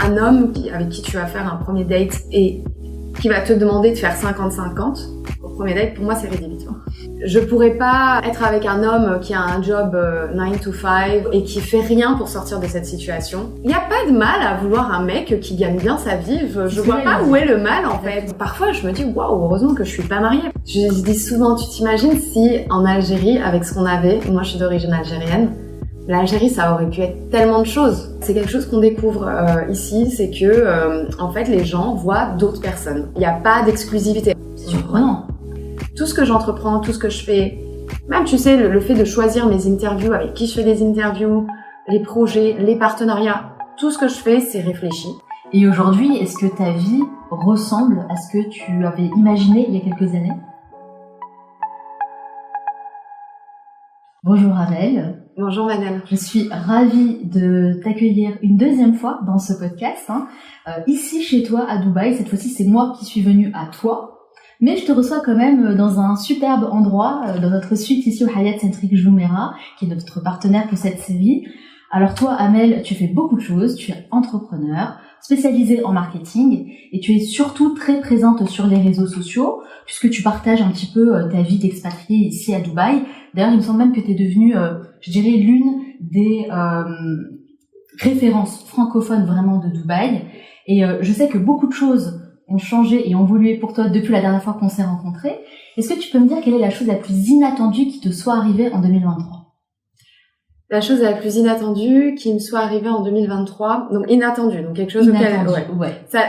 un homme avec qui tu vas faire un premier date et qui va te demander de faire 50-50 au premier date, pour moi c'est rédhibitoire. Je pourrais pas être avec un homme qui a un job 9 to 5 et qui fait rien pour sortir de cette situation. Il n'y a pas de mal à vouloir un mec qui gagne bien sa vie. Je vois pas où est le mal en fait. Parfois je me dis waouh, heureusement que je suis pas mariée. Je dis souvent, tu t'imagines si en Algérie, avec ce qu'on avait, moi je suis d'origine algérienne, l'Algérie ça aurait pu être tellement de choses. C'est quelque chose qu'on découvre ici, c'est que en fait les gens voient d'autres personnes. Il n'y a pas d'exclusivité. C'est surprenant. Tout ce que j'entreprends, tout ce que je fais, même tu sais, le fait de choisir mes interviews, avec qui je fais des interviews, les projets, les partenariats, tout ce que je fais, c'est réfléchi. Et aujourd'hui, est-ce que ta vie ressemble à ce que tu avais imaginé il y a quelques années? Bonjour Amel. Bonjour Manel. Je suis ravie de t'accueillir une deuxième fois dans ce podcast, ici chez toi à Dubaï. Cette fois-ci, c'est moi qui suis venue à toi. Mais je te reçois quand même dans un superbe endroit, dans notre suite ici au Hyatt Centric Jumeirah, qui est notre partenaire pour cette série. Alors toi, Amel, tu fais beaucoup de choses. Tu es entrepreneur, spécialisée en marketing, et tu es surtout très présente sur les réseaux sociaux, puisque tu partages un petit peu ta vie d'expatriée ici à Dubaï. D'ailleurs, il me semble même que tu es devenue, je dirais, l'une des références francophones vraiment de Dubaï. Et je sais que beaucoup de choses ont changé et ont évolué pour toi depuis la dernière fois qu'on s'est rencontrés. Est-ce que tu peux me dire quelle est la chose la plus inattendue qui te soit arrivée en 2023? La chose la plus inattendue qui me soit arrivée en 2023, donc inattendue, donc quelque chose auquel, ouais. Ça,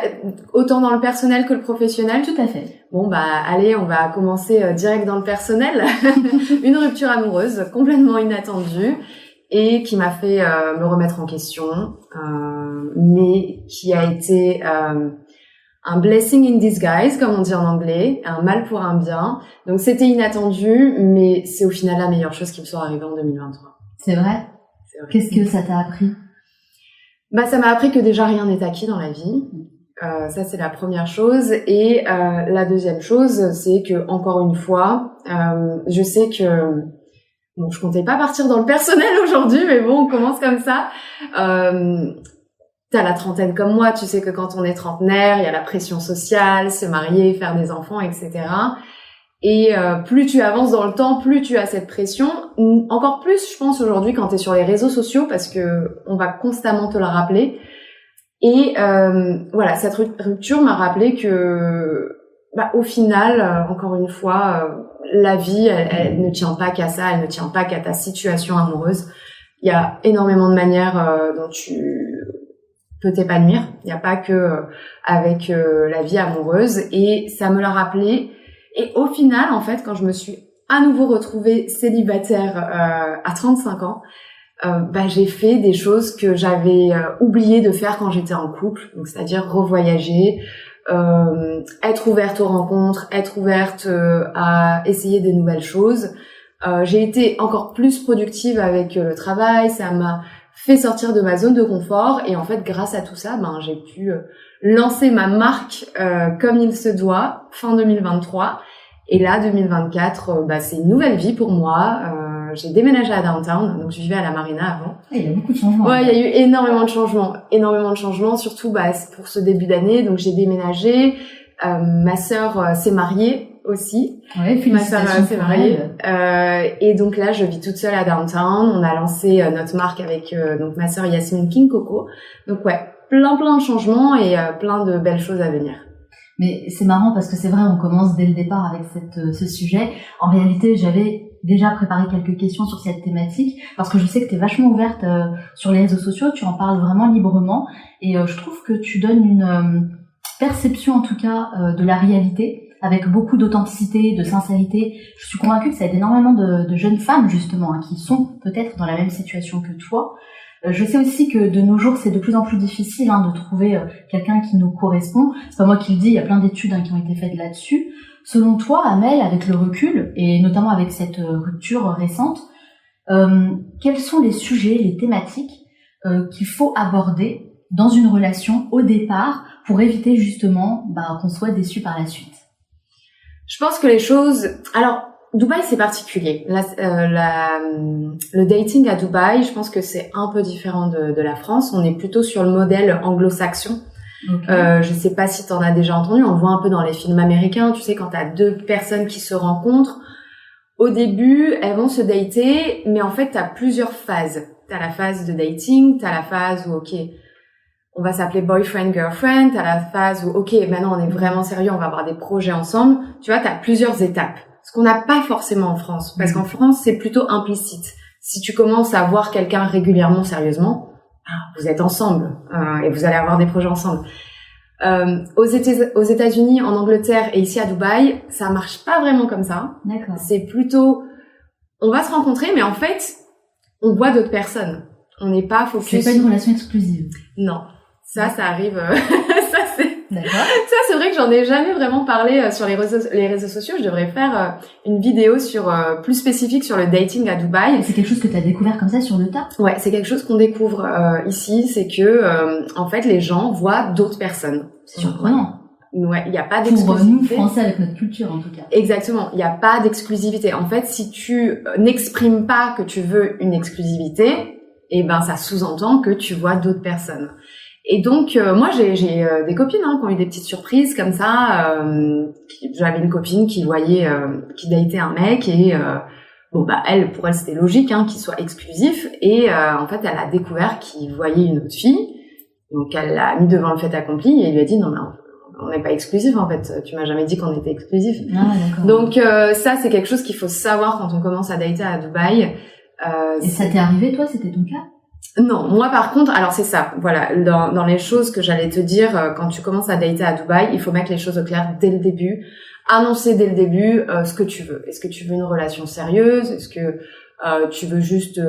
autant dans le personnel que le professionnel. Tout à fait. Bon allez, on va commencer direct dans le personnel. Une rupture amoureuse complètement inattendue et qui m'a fait me remettre en question, mais qui a été un blessing in disguise, comme on dit en anglais, un mal pour un bien. Donc c'était inattendu, mais c'est au final la meilleure chose qui me soit arrivée en 2023. C'est vrai? Qu'est-ce que ça t'a appris? Ça m'a appris que déjà rien n'est acquis dans la vie. Ça c'est la première chose. Et la deuxième chose, c'est que encore une fois, je sais que bon, je comptais pas partir dans le personnel aujourd'hui, mais bon, on commence comme ça. T'as la trentaine comme moi, tu sais que quand on est trentenaire, il y a la pression sociale, se marier, faire des enfants, etc. Et plus tu avances dans le temps, plus tu as cette pression. Encore plus, je pense, aujourd'hui, quand t'es sur les réseaux sociaux, parce que on va constamment te le rappeler. Et voilà, cette rupture m'a rappelé que, au final, encore une fois, la vie, elle ne tient pas qu'à ça, elle ne tient pas qu'à ta situation amoureuse. Il y a énormément de manières dont tu peut t'épanouir. Il n'y a pas que avec la vie amoureuse. Et ça me l'a rappelé. Et au final, en fait, quand je me suis à nouveau retrouvée célibataire à 35 ans, j'ai fait des choses que j'avais oublié de faire quand j'étais en couple. Donc, c'est-à-dire revoyager, être ouverte aux rencontres, être ouverte à essayer des nouvelles choses. J'ai été encore plus productive avec le travail. Ça m'a fait sortir de ma zone de confort et en fait grâce à tout ça j'ai pu lancer ma marque comme il se doit fin 2023 et là 2024 c'est une nouvelle vie pour moi. J'ai déménagé à Downtown, donc je vivais à la Marina avant. Il y a beaucoup de changements. Ouais, il y a eu énormément de changements surtout pour ce début d'année. Donc j'ai déménagé, ma sœur s'est mariée aussi. Ouais, ma sœur s'est mariée. Et donc là, je vis toute seule à Downtown. On a lancé notre marque avec donc ma sœur Yasmine King Coco. Donc ouais, plein de changements et plein de belles choses à venir. Mais c'est marrant parce que c'est vrai, on commence dès le départ avec ce sujet. En réalité, j'avais déjà préparé quelques questions sur cette thématique parce que je sais que tu es vachement ouverte sur les réseaux sociaux, tu en parles vraiment librement et je trouve que tu donnes une perception en tout cas de la réalité avec beaucoup d'authenticité, de sincérité. Je suis convaincue que ça aide énormément de jeunes femmes justement qui sont peut-être dans la même situation que toi. Je sais aussi que de nos jours, c'est de plus en plus difficile de trouver quelqu'un qui nous correspond. C'est pas moi qui le dis, il y a plein d'études qui ont été faites là-dessus. Selon toi, Amel, avec le recul, et notamment avec cette rupture récente, quels sont les sujets, les thématiques qu'il faut aborder dans une relation au départ pour éviter justement qu'on soit déçu par la suite? Je pense que les choses... Alors, Dubaï, c'est particulier. Le dating à Dubaï, je pense que c'est un peu différent de la France. On est plutôt sur le modèle anglo-saxon. Okay. Je sais pas si t'en as déjà entendu. On le voit un peu dans les films américains. Tu sais, quand t'as deux personnes qui se rencontrent, au début, elles vont se dater, mais en fait, t'as plusieurs phases. T'as la phase de dating, t'as la phase où, ok, on va s'appeler boyfriend, girlfriend, t'as la phase où, ok, maintenant on est vraiment sérieux, on va avoir des projets ensemble. Tu vois, t'as plusieurs étapes. Ce qu'on n'a pas forcément en France. Parce qu'en France, c'est plutôt implicite. Si tu commences à voir quelqu'un régulièrement, sérieusement, vous êtes ensemble, et vous allez avoir des projets ensemble. Aux États-Unis, en Angleterre et ici à Dubaï, ça marche pas vraiment comme ça. D'accord. C'est plutôt, on va se rencontrer, mais en fait, on voit d'autres personnes. On n'est pas focus. C'est pas une relation exclusive. Non. Ça arrive, ça c'est... D'accord. Ça, c'est vrai que j'en ai jamais vraiment parlé sur les réseaux sociaux. Je devrais faire une vidéo plus spécifique sur le dating à Dubaï. C'est quelque chose que tu as découvert comme ça sur le tas? Ouais, c'est quelque chose qu'on découvre ici. C'est que, en fait, les gens voient d'autres personnes. C'est surprenant. Ouais, il n'y a pas d'exclusivité. Pour nous, Français, avec notre culture, en tout cas. Exactement. Il n'y a pas d'exclusivité. En fait, si tu n'exprimes pas que tu veux une exclusivité, eh ben, ça sous-entend que tu vois d'autres personnes. Et donc, moi, j'ai des copines qui ont eu des petites surprises comme ça. J'avais une copine qui datait un mec et elle, pour elle, c'était logique qu'il soit exclusif. Et en fait, elle a découvert qu'il voyait une autre fille. Donc, elle l'a mis devant le fait accompli et il lui a dit non, mais on n'est pas exclusif en fait. Tu m'as jamais dit qu'on était exclusif. Ah, d'accord. Donc, ça, c'est quelque chose qu'il faut savoir quand on commence à dater à Dubaï. Et ça t'est arrivé, toi? C'était ton cas? Non, moi par contre, alors c'est ça, voilà, dans les choses que j'allais te dire, quand tu commences à dater à Dubaï, il faut mettre les choses au clair dès le début, annoncer dès le début ce que tu veux. Est-ce que tu veux une relation sérieuse? Est-ce que tu veux juste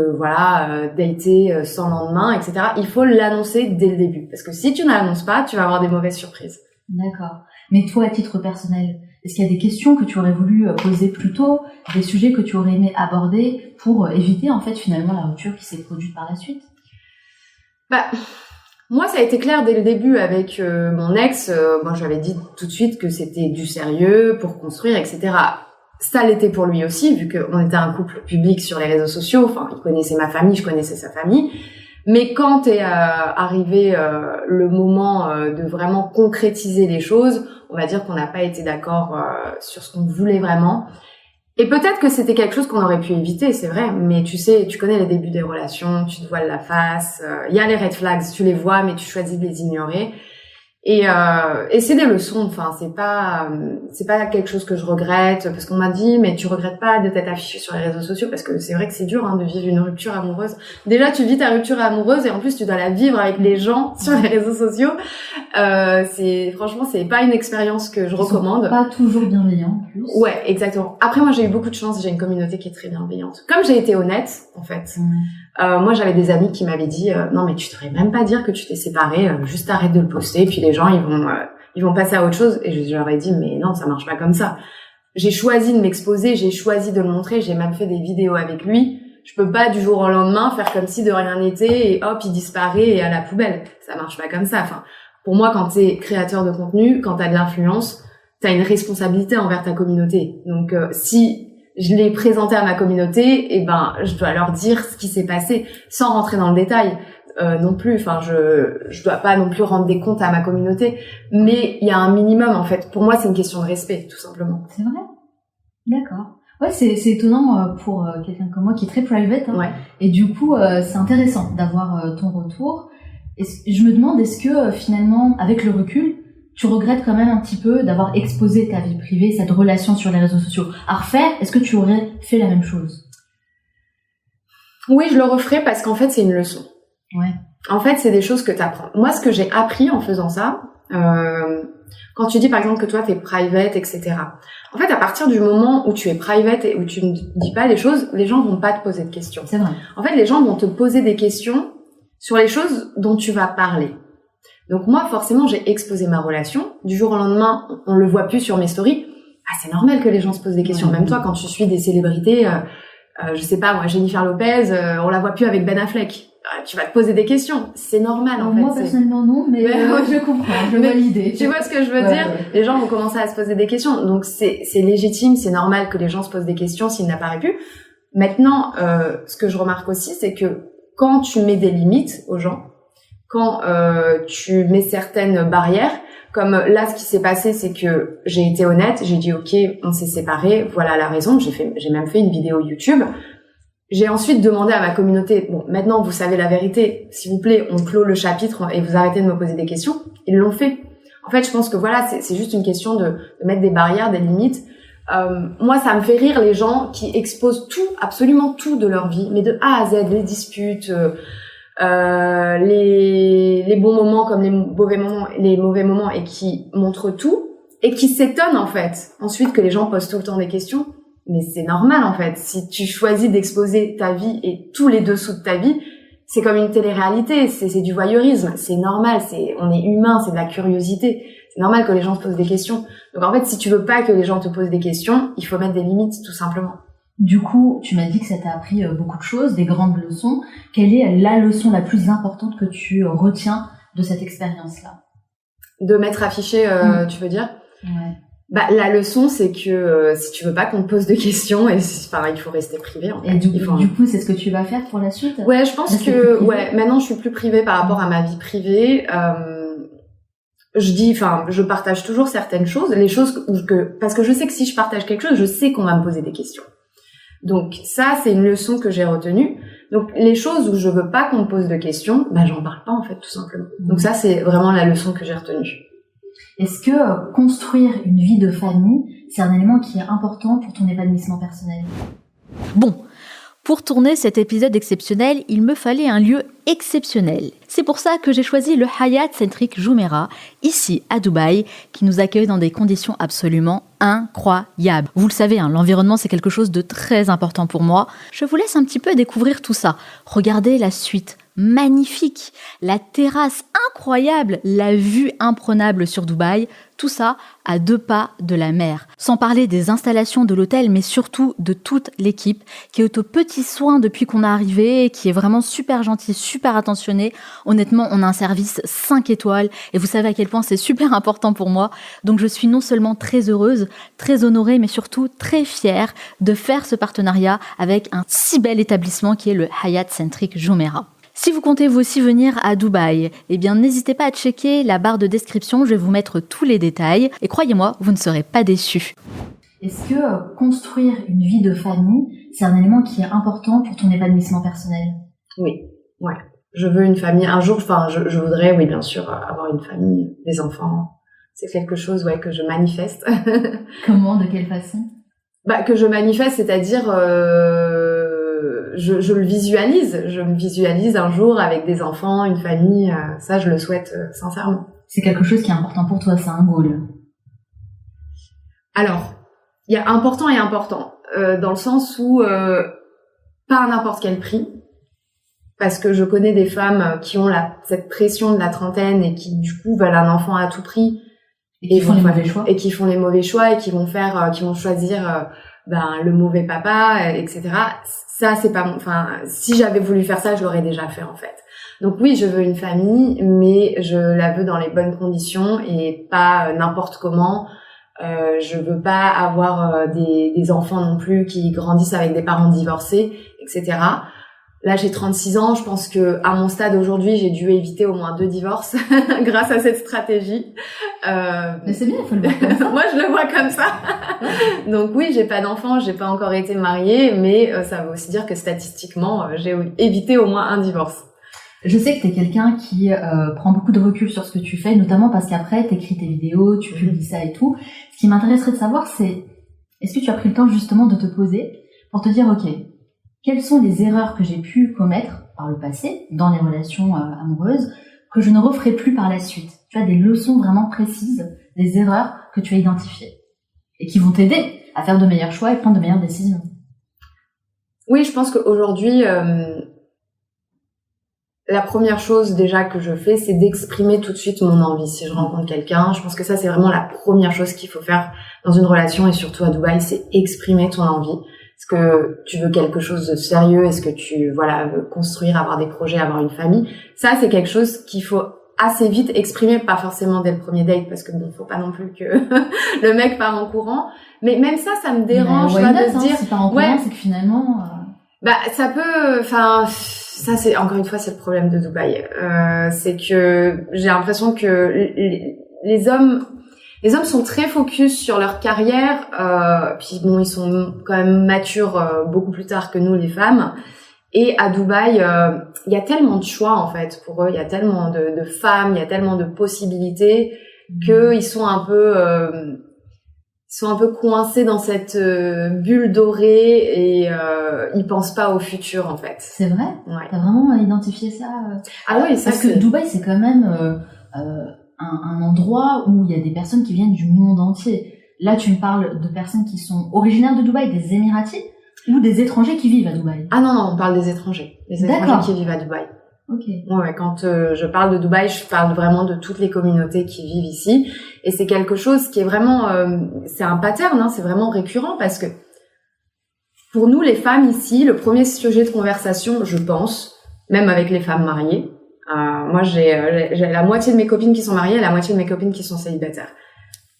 dater sans lendemain, etc. Il faut l'annoncer dès le début, parce que si tu ne l'annonces pas, tu vas avoir des mauvaises surprises. D'accord. Mais toi, à titre personnel, est-ce qu'il y a des questions que tu aurais voulu poser plus tôt, des sujets que tu aurais aimé aborder pour éviter en fait finalement la rupture qui s'est produite par la suite? Moi, ça a été clair dès le début avec mon ex. Moi, je lui avais dit tout de suite que c'était du sérieux pour construire, etc. Ça l'était pour lui aussi, vu qu'on était un couple public sur les réseaux sociaux. Enfin, il connaissait ma famille, je connaissais sa famille. Mais quand est arrivé le moment de vraiment concrétiser les choses, on va dire qu'on n'a pas été d'accord sur ce qu'on voulait vraiment. Et peut-être que c'était quelque chose qu'on aurait pu éviter, c'est vrai, mais tu sais, tu connais les débuts des relations, tu te voiles la face, il y a les red flags, tu les vois, mais tu choisis de les ignorer. Et c'est des leçons, enfin, c'est pas quelque chose que je regrette, parce qu'on m'a dit, mais tu regrettes pas de t'être affiché sur les réseaux sociaux, parce que c'est vrai que c'est dur, de vivre une rupture amoureuse. Déjà, tu vis ta rupture amoureuse, et en plus, tu dois la vivre avec les gens sur les réseaux sociaux. Franchement, c'est pas une expérience que je recommande. Pas toujours bienveillant, en plus. Ouais, exactement. Après, moi, j'ai eu beaucoup de chance, j'ai une communauté qui est très bienveillante. Comme j'ai été honnête, en fait. Moi, j'avais des amis qui m'avaient dit non, mais tu devrais même pas dire que tu t'es séparée, juste arrête de le poster, puis les gens ils vont passer à autre chose. Et je leur ai dit mais non, ça marche pas comme ça. J'ai choisi de m'exposer, j'ai choisi de le montrer, j'ai même fait des vidéos avec lui. Je peux pas du jour au lendemain faire comme si de rien n'était et hop, il disparaît et à la poubelle. Ça marche pas comme ça. Enfin, pour moi, quand t'es créateur de contenu, quand t'as de l'influence, t'as une responsabilité envers ta communauté. Donc si je l'ai présenté à ma communauté, et je dois leur dire ce qui s'est passé sans rentrer dans le détail non plus. Enfin, je dois pas non plus rendre des comptes à ma communauté, mais il y a un minimum en fait. Pour moi, c'est une question de respect, tout simplement. C'est vrai. D'accord. Ouais, c'est étonnant pour quelqu'un comme moi qui est très private. Ouais. Et du coup, c'est intéressant d'avoir ton retour. Et je me demande, est-ce que finalement, avec le recul, tu regrettes quand même un petit peu d'avoir exposé ta vie privée, cette relation sur les réseaux sociaux. À refaire, est-ce que tu aurais fait la même chose? Oui, je le referais parce qu'en fait, c'est une leçon. Ouais. En fait, c'est des choses que tu apprends. Moi, ce que j'ai appris en faisant ça, quand tu dis par exemple que toi, t'es private, etc. En fait, à partir du moment où tu es private et où tu ne dis pas les choses, les gens vont pas te poser de questions. C'est vrai. En fait, les gens vont te poser des questions sur les choses dont tu vas parler. Donc moi, forcément, j'ai exposé ma relation. Du jour au lendemain, on le voit plus sur mes stories. Ah, c'est normal que les gens se posent des questions. Même toi, quand tu suis des célébrités, je sais pas moi, Jennifer Lopez, on la voit plus avec Ben Affleck. Tu vas te poser des questions, c'est normal en fait. Moi personnellement non, mais je comprends, je vois l'idée. Tu vois ce que je veux dire? Les gens vont commencer à se poser des questions, donc c'est légitime, c'est normal que les gens se posent des questions s'ils n'apparaissent plus. Maintenant, ce que je remarque aussi, c'est que quand tu mets des limites aux gens, quand tu mets certaines barrières, comme là ce qui s'est passé, c'est que j'ai été honnête, j'ai dit ok, on s'est séparés, voilà la raison, j'ai même fait une vidéo YouTube. J'ai ensuite demandé à ma communauté, bon, maintenant vous savez la vérité, s'il vous plaît, on clôt le chapitre et vous arrêtez de me poser des questions. Ils l'ont fait. En fait, je pense que voilà, c'est juste une question de mettre des barrières, des limites. Moi, ça me fait rire les gens qui exposent tout, absolument tout de leur vie, mais de A à Z, les disputes, les bons moments comme les mauvais moments, et qui montrent tout, et qui s'étonnent en fait. Ensuite, que les gens posent tout le temps des questions. Mais c'est normal en fait. Si tu choisis d'exposer ta vie et tous les dessous de ta vie, c'est comme une télé-réalité, c'est du voyeurisme, c'est normal, on est humain, c'est de la curiosité. C'est normal que les gens se posent des questions. Donc en fait, si tu veux pas que les gens te posent des questions, il faut mettre des limites tout simplement. Du coup, tu m'as dit que ça t'a appris beaucoup de choses, des grandes leçons. Quelle est la leçon la plus importante que tu retiens de cette expérience-là? De m'être affiché, tu veux dire? Ouais. Bah, la leçon, c'est que si tu veux pas qu'on te pose de questions, il faut rester privé. En fait. Et du coup, c'est ce que tu vas faire pour la suite? Ouais, je pense que maintenant je suis plus privée par rapport à ma vie privée. Je partage toujours certaines choses, les choses parce que je sais que si je partage quelque chose, je sais qu'on va me poser des questions. Donc ça, c'est une leçon que j'ai retenue. Donc les choses où je veux pas qu'on me pose de questions, bah j'en parle pas en fait, tout simplement. Donc ça, c'est vraiment la leçon que j'ai retenue. Est-ce que construire une vie de famille, c'est un élément qui est important pour ton épanouissement personnel? Bon, pour tourner cet épisode exceptionnel, il me fallait un lieu exceptionnel. C'est pour ça que j'ai choisi le Hyatt Centric Jumeirah, ici à Dubaï, qui nous accueille dans des conditions absolument incroyables. Vous le savez, l'environnement c'est quelque chose de très important pour moi. Je vous laisse un petit peu découvrir tout ça. Regardez la suite. Magnifique, la terrasse incroyable, la vue imprenable sur Dubaï, tout ça à 2 pas de la mer. Sans parler des installations de l'hôtel, mais surtout de toute l'équipe qui est aux petits soins depuis qu'on est arrivé et qui est vraiment super gentille, super attentionnée. Honnêtement, on a un service 5 étoiles et vous savez à quel point c'est super important pour moi. Donc je suis non seulement très heureuse, très honorée, mais surtout très fière de faire ce partenariat avec un si bel établissement qui est le Hyatt Centric Jumeirah. Si vous comptez vous aussi venir à Dubaï, eh bien n'hésitez pas à checker la barre de description, je vais vous mettre tous les détails et croyez-moi, vous ne serez pas déçus. Est-ce que construire une vie de famille, c'est un élément qui est important pour ton épanouissement personnel? Oui, ouais. Je veux une famille. Un jour, je voudrais, oui, bien sûr, avoir une famille, des enfants. C'est quelque chose, que je manifeste. Comment? De quelle façon? Que je manifeste, c'est-à-dire, je le visualise. Je me visualise un jour avec des enfants, une famille. Ça, je le souhaite sincèrement. C'est quelque chose qui est important pour toi, c'est un goal. Alors, il y a important et important, dans le sens où pas à n'importe quel prix, parce que je connais des femmes qui ont cette pression de la trentaine et qui du coup veulent un enfant à tout prix et qui font les mauvais choix, et qui font les mauvais choix et qui vont choisir le mauvais papa, etc. Ça, c'est pas si j'avais voulu faire ça, je l'aurais déjà fait en fait. Donc oui, je veux une famille, mais je la veux dans les bonnes conditions et pas n'importe comment. Je veux pas avoir des enfants non plus qui grandissent avec des parents divorcés, etc. Là, j'ai 36 ans. Je pense que à mon stade aujourd'hui, j'ai dû éviter au moins 2 divorces grâce à cette stratégie. Mais c'est bien, il faut le voir comme ça. Moi, je le vois comme ça. Donc oui, j'ai pas d'enfants, j'ai pas encore été mariée, mais ça veut aussi dire que statistiquement, j'ai évité au moins un divorce. Je sais que t'es quelqu'un qui prend beaucoup de recul sur ce que tu fais, notamment parce qu'après, t'écris tes vidéos, tu publies ça et tout. Ce qui m'intéresserait de savoir, c'est est-ce que tu as pris le temps justement de te poser pour te dire, ok, quelles sont les erreurs que j'ai pu commettre par le passé, dans les relations amoureuses, que je ne referai plus par la suite? Tu as des leçons vraiment précises, des erreurs que tu as identifiées et qui vont t'aider à faire de meilleurs choix et prendre de meilleures décisions. Oui, je pense qu'aujourd'hui, la première chose déjà que je fais, c'est d'exprimer tout de suite mon envie. Si je rencontre quelqu'un, je pense que ça, c'est vraiment la première chose qu'il faut faire dans une relation et surtout à Dubaï, c'est exprimer ton envie. Est-ce que tu veux quelque chose de sérieux? Est-ce que tu veux construire, avoir des projets, avoir une famille? Ça, c'est quelque chose qu'il faut assez vite exprimer, pas forcément dès le premier date, parce que bon, faut pas non plus que le mec part en courant. Mais même ça me dérange, de se dire, si part en courant, c'est que finalement, ça peut, ça c'est encore une fois c'est le problème de Dubaï. C'est que j'ai l'impression que les hommes sont très focus sur leur carrière, puis bon, ils sont quand même matures beaucoup plus tard que nous les femmes. Et à Dubaï, il y a tellement de choix en fait pour eux, il y a tellement de femmes, il y a tellement de possibilités que ils sont un peu coincés dans cette bulle dorée et ils pensent pas au futur en fait. C'est vrai? Ouais. T'as vraiment identifié ça? Ah oui, ça parce que Dubaï c'est quand même un endroit où il y a des personnes qui viennent du monde entier. Là, tu me parles de personnes qui sont originaires de Dubaï, des Émiratis, ou des étrangers qui vivent à Dubaï? Ah non, on parle des étrangers. Les étrangers qui vivent à Dubaï. Ok. Ouais, quand je parle de Dubaï, je parle vraiment de toutes les communautés qui vivent ici. Et c'est quelque chose qui est vraiment... c'est un pattern, c'est vraiment récurrent parce que pour nous, les femmes ici, le premier sujet de conversation, je pense, même avec les femmes mariées, moi j'ai la moitié de mes copines qui sont mariées et la moitié de mes copines qui sont célibataires.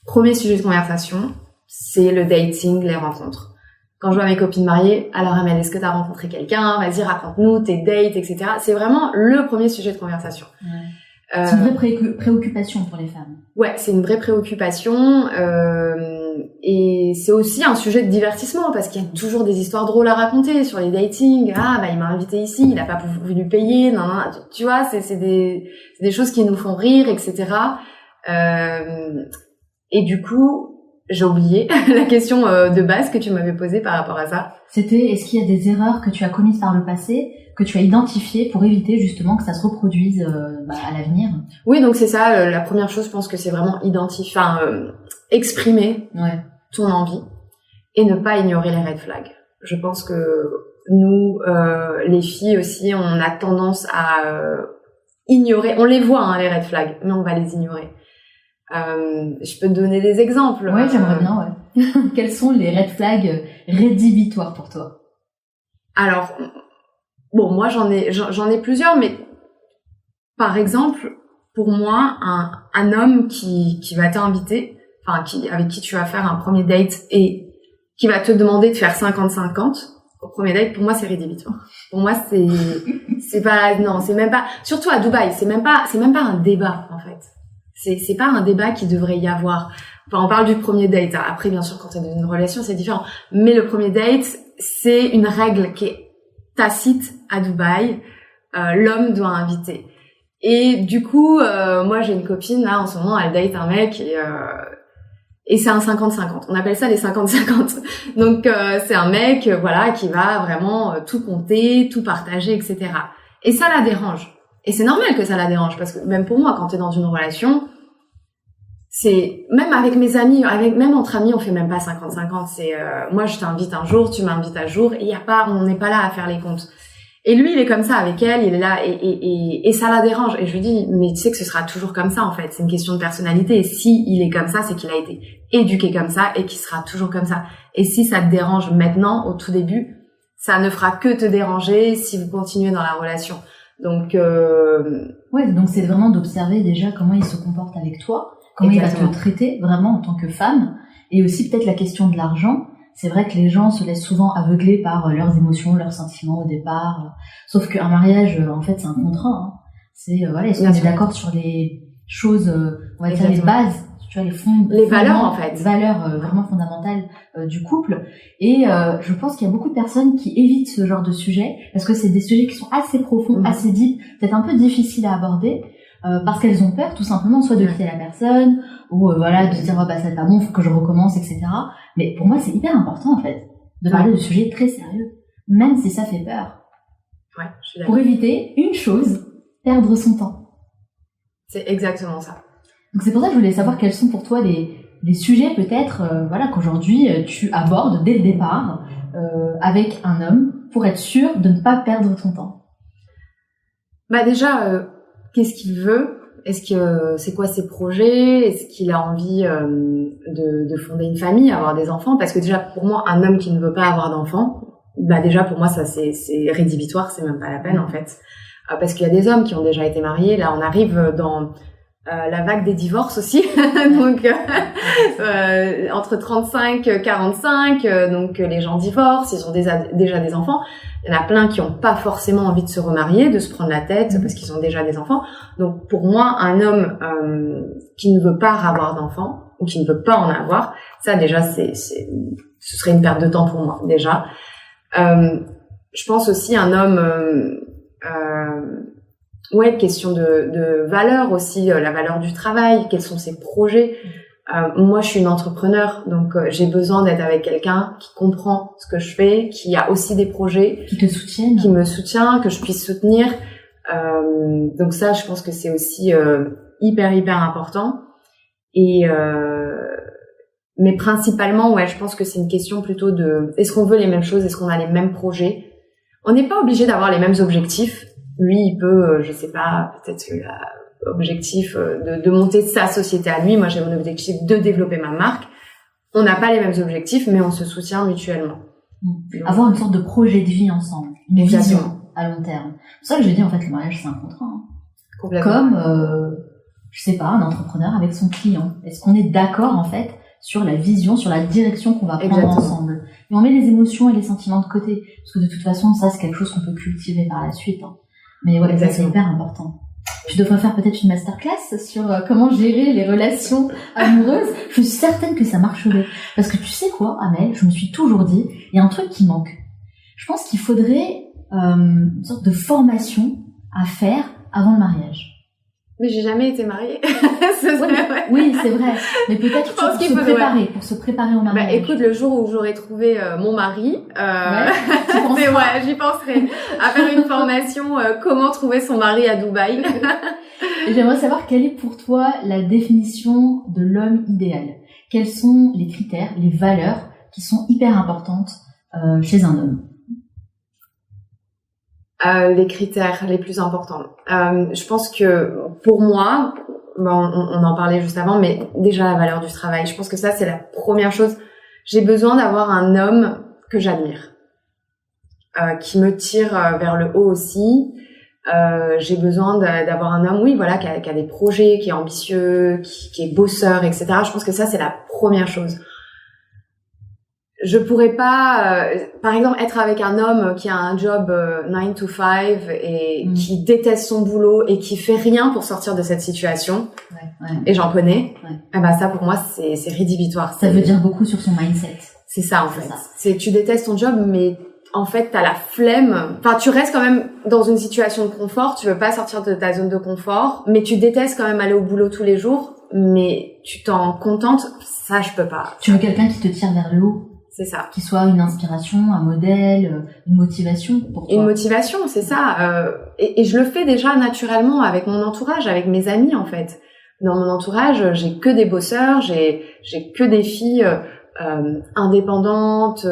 Premier sujet de conversation, c'est le dating, les rencontres. Quand je vois mes copines mariées, alors Amel, est-ce que t'as rencontré quelqu'un? Vas-y, raconte-nous tes dates, etc. C'est vraiment le premier sujet de conversation. Ouais. C'est une vraie préoccupation pour les femmes. Ouais, c'est une vraie préoccupation. Et c'est aussi un sujet de divertissement parce qu'il y a toujours des histoires drôles à raconter sur les datings. Ah, il m'a invité ici, il a pas voulu payer. Non, tu vois, c'est des choses qui nous font rire, etc. Et du coup, j'ai oublié la question de base que tu m'avais posée par rapport à ça. C'était, est-ce qu'il y a des erreurs que tu as commises par le passé, que tu as identifiées pour éviter justement que ça se reproduise à l'avenir? Oui, donc c'est ça. La première chose, je pense que c'est vraiment exprimer ton envie et ne pas ignorer les red flags. Je pense que nous, les filles aussi, on a tendance à ignorer. On les voit, les red flags, mais on va les ignorer. Je peux te donner des exemples. Ouais, j'aimerais bien, ouais. Quels sont les red flags rédhibitoires pour toi? Alors, bon, moi j'en ai plusieurs, mais par exemple, pour moi, un homme qui va t'inviter, avec qui tu vas faire un premier date et qui va te demander de faire 50-50 au premier date, pour moi c'est rédhibitoire. Pour moi c'est pas, non, c'est même pas, surtout à Dubaï, c'est même pas un débat en fait. C'est pas un débat qui devrait y avoir. Enfin, on parle du premier date. Après, bien sûr, quand t'es dans une relation, c'est différent. Mais le premier date, c'est une règle qui est tacite à Dubaï. L'homme doit inviter. Et du coup, moi, j'ai une copine, là, en ce moment, elle date un mec et c'est un 50-50. On appelle ça les 50-50. Donc, c'est un mec, qui va vraiment tout compter, tout partager, etc. Et ça la dérange. Et c'est normal que ça la dérange, parce que même pour moi, quand t'es dans une relation, c'est, même avec mes amis, même entre amis, on fait même pas 50-50. C'est, moi, je t'invite un jour, tu m'invites un jour, et on n'est pas là à faire les comptes. Et lui, il est comme ça avec elle, il est là, et ça la dérange. Et je lui dis, mais tu sais que ce sera toujours comme ça, en fait. C'est une question de personnalité. Et si il est comme ça, c'est qu'il a été éduqué comme ça, et qu'il sera toujours comme ça. Et si ça te dérange maintenant, au tout début, ça ne fera que te déranger si vous continuez dans la relation. Donc donc c'est vraiment d'observer déjà comment il se comporte avec toi, comment Exactement. Il va te traiter vraiment en tant que femme, et aussi peut-être la question de l'argent. C'est vrai que les gens se laissent souvent aveugler par leurs émotions, leurs sentiments au départ. Sauf qu'un mariage, en fait, c'est un contrat. C'est est-ce qu'on est d'accord sur les choses, on va dire les bases, tu vois, les valeurs en fait, les valeurs vraiment fondamentales du couple. Et je pense qu'il y a beaucoup de personnes qui évitent ce genre de sujet parce que c'est des sujets qui sont assez profonds, assez deep, peut-être un peu difficiles à aborder parce qu'elles ont peur tout simplement soit de quitter la personne ou de se dire ça va être pas bon, faut que je recommence, etc. Mais pour moi c'est hyper important en fait de parler de sujets très sérieux, même si ça fait peur. Ouais, je suis d'accord. Pour éviter une chose, perdre son temps. C'est exactement ça. Donc c'est pour ça que je voulais savoir quels sont pour toi les sujets peut-être qu'aujourd'hui tu abordes dès le départ avec un homme pour être sûr de ne pas perdre ton temps. Déjà, qu'est-ce qu'il veut? c'est quoi ses projets? Est-ce qu'il a envie de fonder une famille, avoir des enfants? Parce que déjà, pour moi, un homme qui ne veut pas avoir d'enfants, bah déjà pour moi ça c'est rédhibitoire, c'est même pas la peine en fait. Parce qu'il y a des hommes qui ont déjà été mariés. Là, on arrive dans la vague des divorces aussi. Donc entre 35 45 donc les gens divorcent, ils ont déjà des enfants. Il y en a plein qui ont pas forcément envie de se remarier, de se prendre la tête parce qu'ils ont déjà des enfants. Donc pour moi, un homme qui ne veut pas avoir d'enfants ou qui ne veut pas en avoir, ça déjà ce serait une perte de temps pour moi déjà. Je pense aussi un homme question de valeur aussi, la valeur du travail, quels sont ses projets. Moi, je suis une entrepreneur, donc j'ai besoin d'être avec quelqu'un qui comprend ce que je fais, qui a aussi des projets, qui te soutiennent, qui me soutient, que je puisse soutenir. Donc ça, je pense que c'est aussi hyper important. Et mais principalement, je pense que c'est une question plutôt de est-ce qu'on veut les mêmes choses, est-ce qu'on a les mêmes projets. On n'est pas obligé d'avoir les mêmes objectifs. Lui, il peut, je sais pas, peut-être objectif de monter sa société à lui. Moi, j'ai mon objectif de développer ma marque. On n'a pas les mêmes objectifs, mais on se soutient mutuellement. Avoir une sorte de projet de vie ensemble, une vision à long terme. C'est ça que je dis, en fait, le mariage, c'est un contrat. Complètement. Comme, je sais pas, un entrepreneur avec son client. Est-ce qu'on est d'accord, en fait, sur la vision, sur la direction qu'on va prendre ensemble? Et on met les émotions et les sentiments de côté. Parce que de toute façon, ça, c'est quelque chose qu'on peut cultiver par la suite. Mais ouais, ça, c'est hyper important. Je devrais faire peut-être une masterclass sur comment gérer les relations amoureuses. Je suis certaine que ça marcherait. Parce que tu sais quoi, Amel, je me suis toujours dit, il y a un truc qui manque. Je pense qu'il faudrait une sorte de formation à faire avant le mariage. Mais j'ai jamais été mariée. Oui, c'est vrai. Mais peut-être pour se préparer au mariage. Bah, écoute, le jour où j'aurai trouvé mon j'y penserai. À faire une formation comment trouver son mari à Dubaï. Et j'aimerais savoir quelle est pour toi la définition de l'homme idéal. Quels sont les critères, les valeurs qui sont hyper importantes chez un homme? Les critères les plus importants. Je pense que pour moi, on en parlait juste avant, mais déjà la valeur du travail. Je pense que ça, c'est la première chose. J'ai besoin d'avoir un homme que j'admire, qui me tire vers le haut aussi. J'ai besoin d'avoir un homme, qui a des projets, qui est ambitieux, qui est bosseur, etc. Je pense que ça, c'est la première chose. Je pourrais pas, par exemple, être avec un homme qui a un job 9 to 5 et qui déteste son boulot et qui fait rien pour sortir de cette situation. Et j'en connais. Et ça, pour moi, c'est rédhibitoire. Ça veut dire beaucoup sur son mindset. C'est ça, en fait. C'est tu détestes ton job, mais en fait, t'as la flemme. Enfin, tu restes quand même dans une situation de confort. Tu veux pas sortir de ta zone de confort, mais tu détestes quand même aller au boulot tous les jours. Mais tu t'en contentes. Ça, je peux pas. Tu veux quelqu'un qui te tire vers le haut. C'est ça. Qui soit une inspiration, un modèle, une motivation pour toi. Une motivation, c'est ça. Et je le fais déjà naturellement avec mon entourage, avec mes amis en fait. Dans mon entourage, j'ai que des bosseurs, j'ai que des filles indépendantes,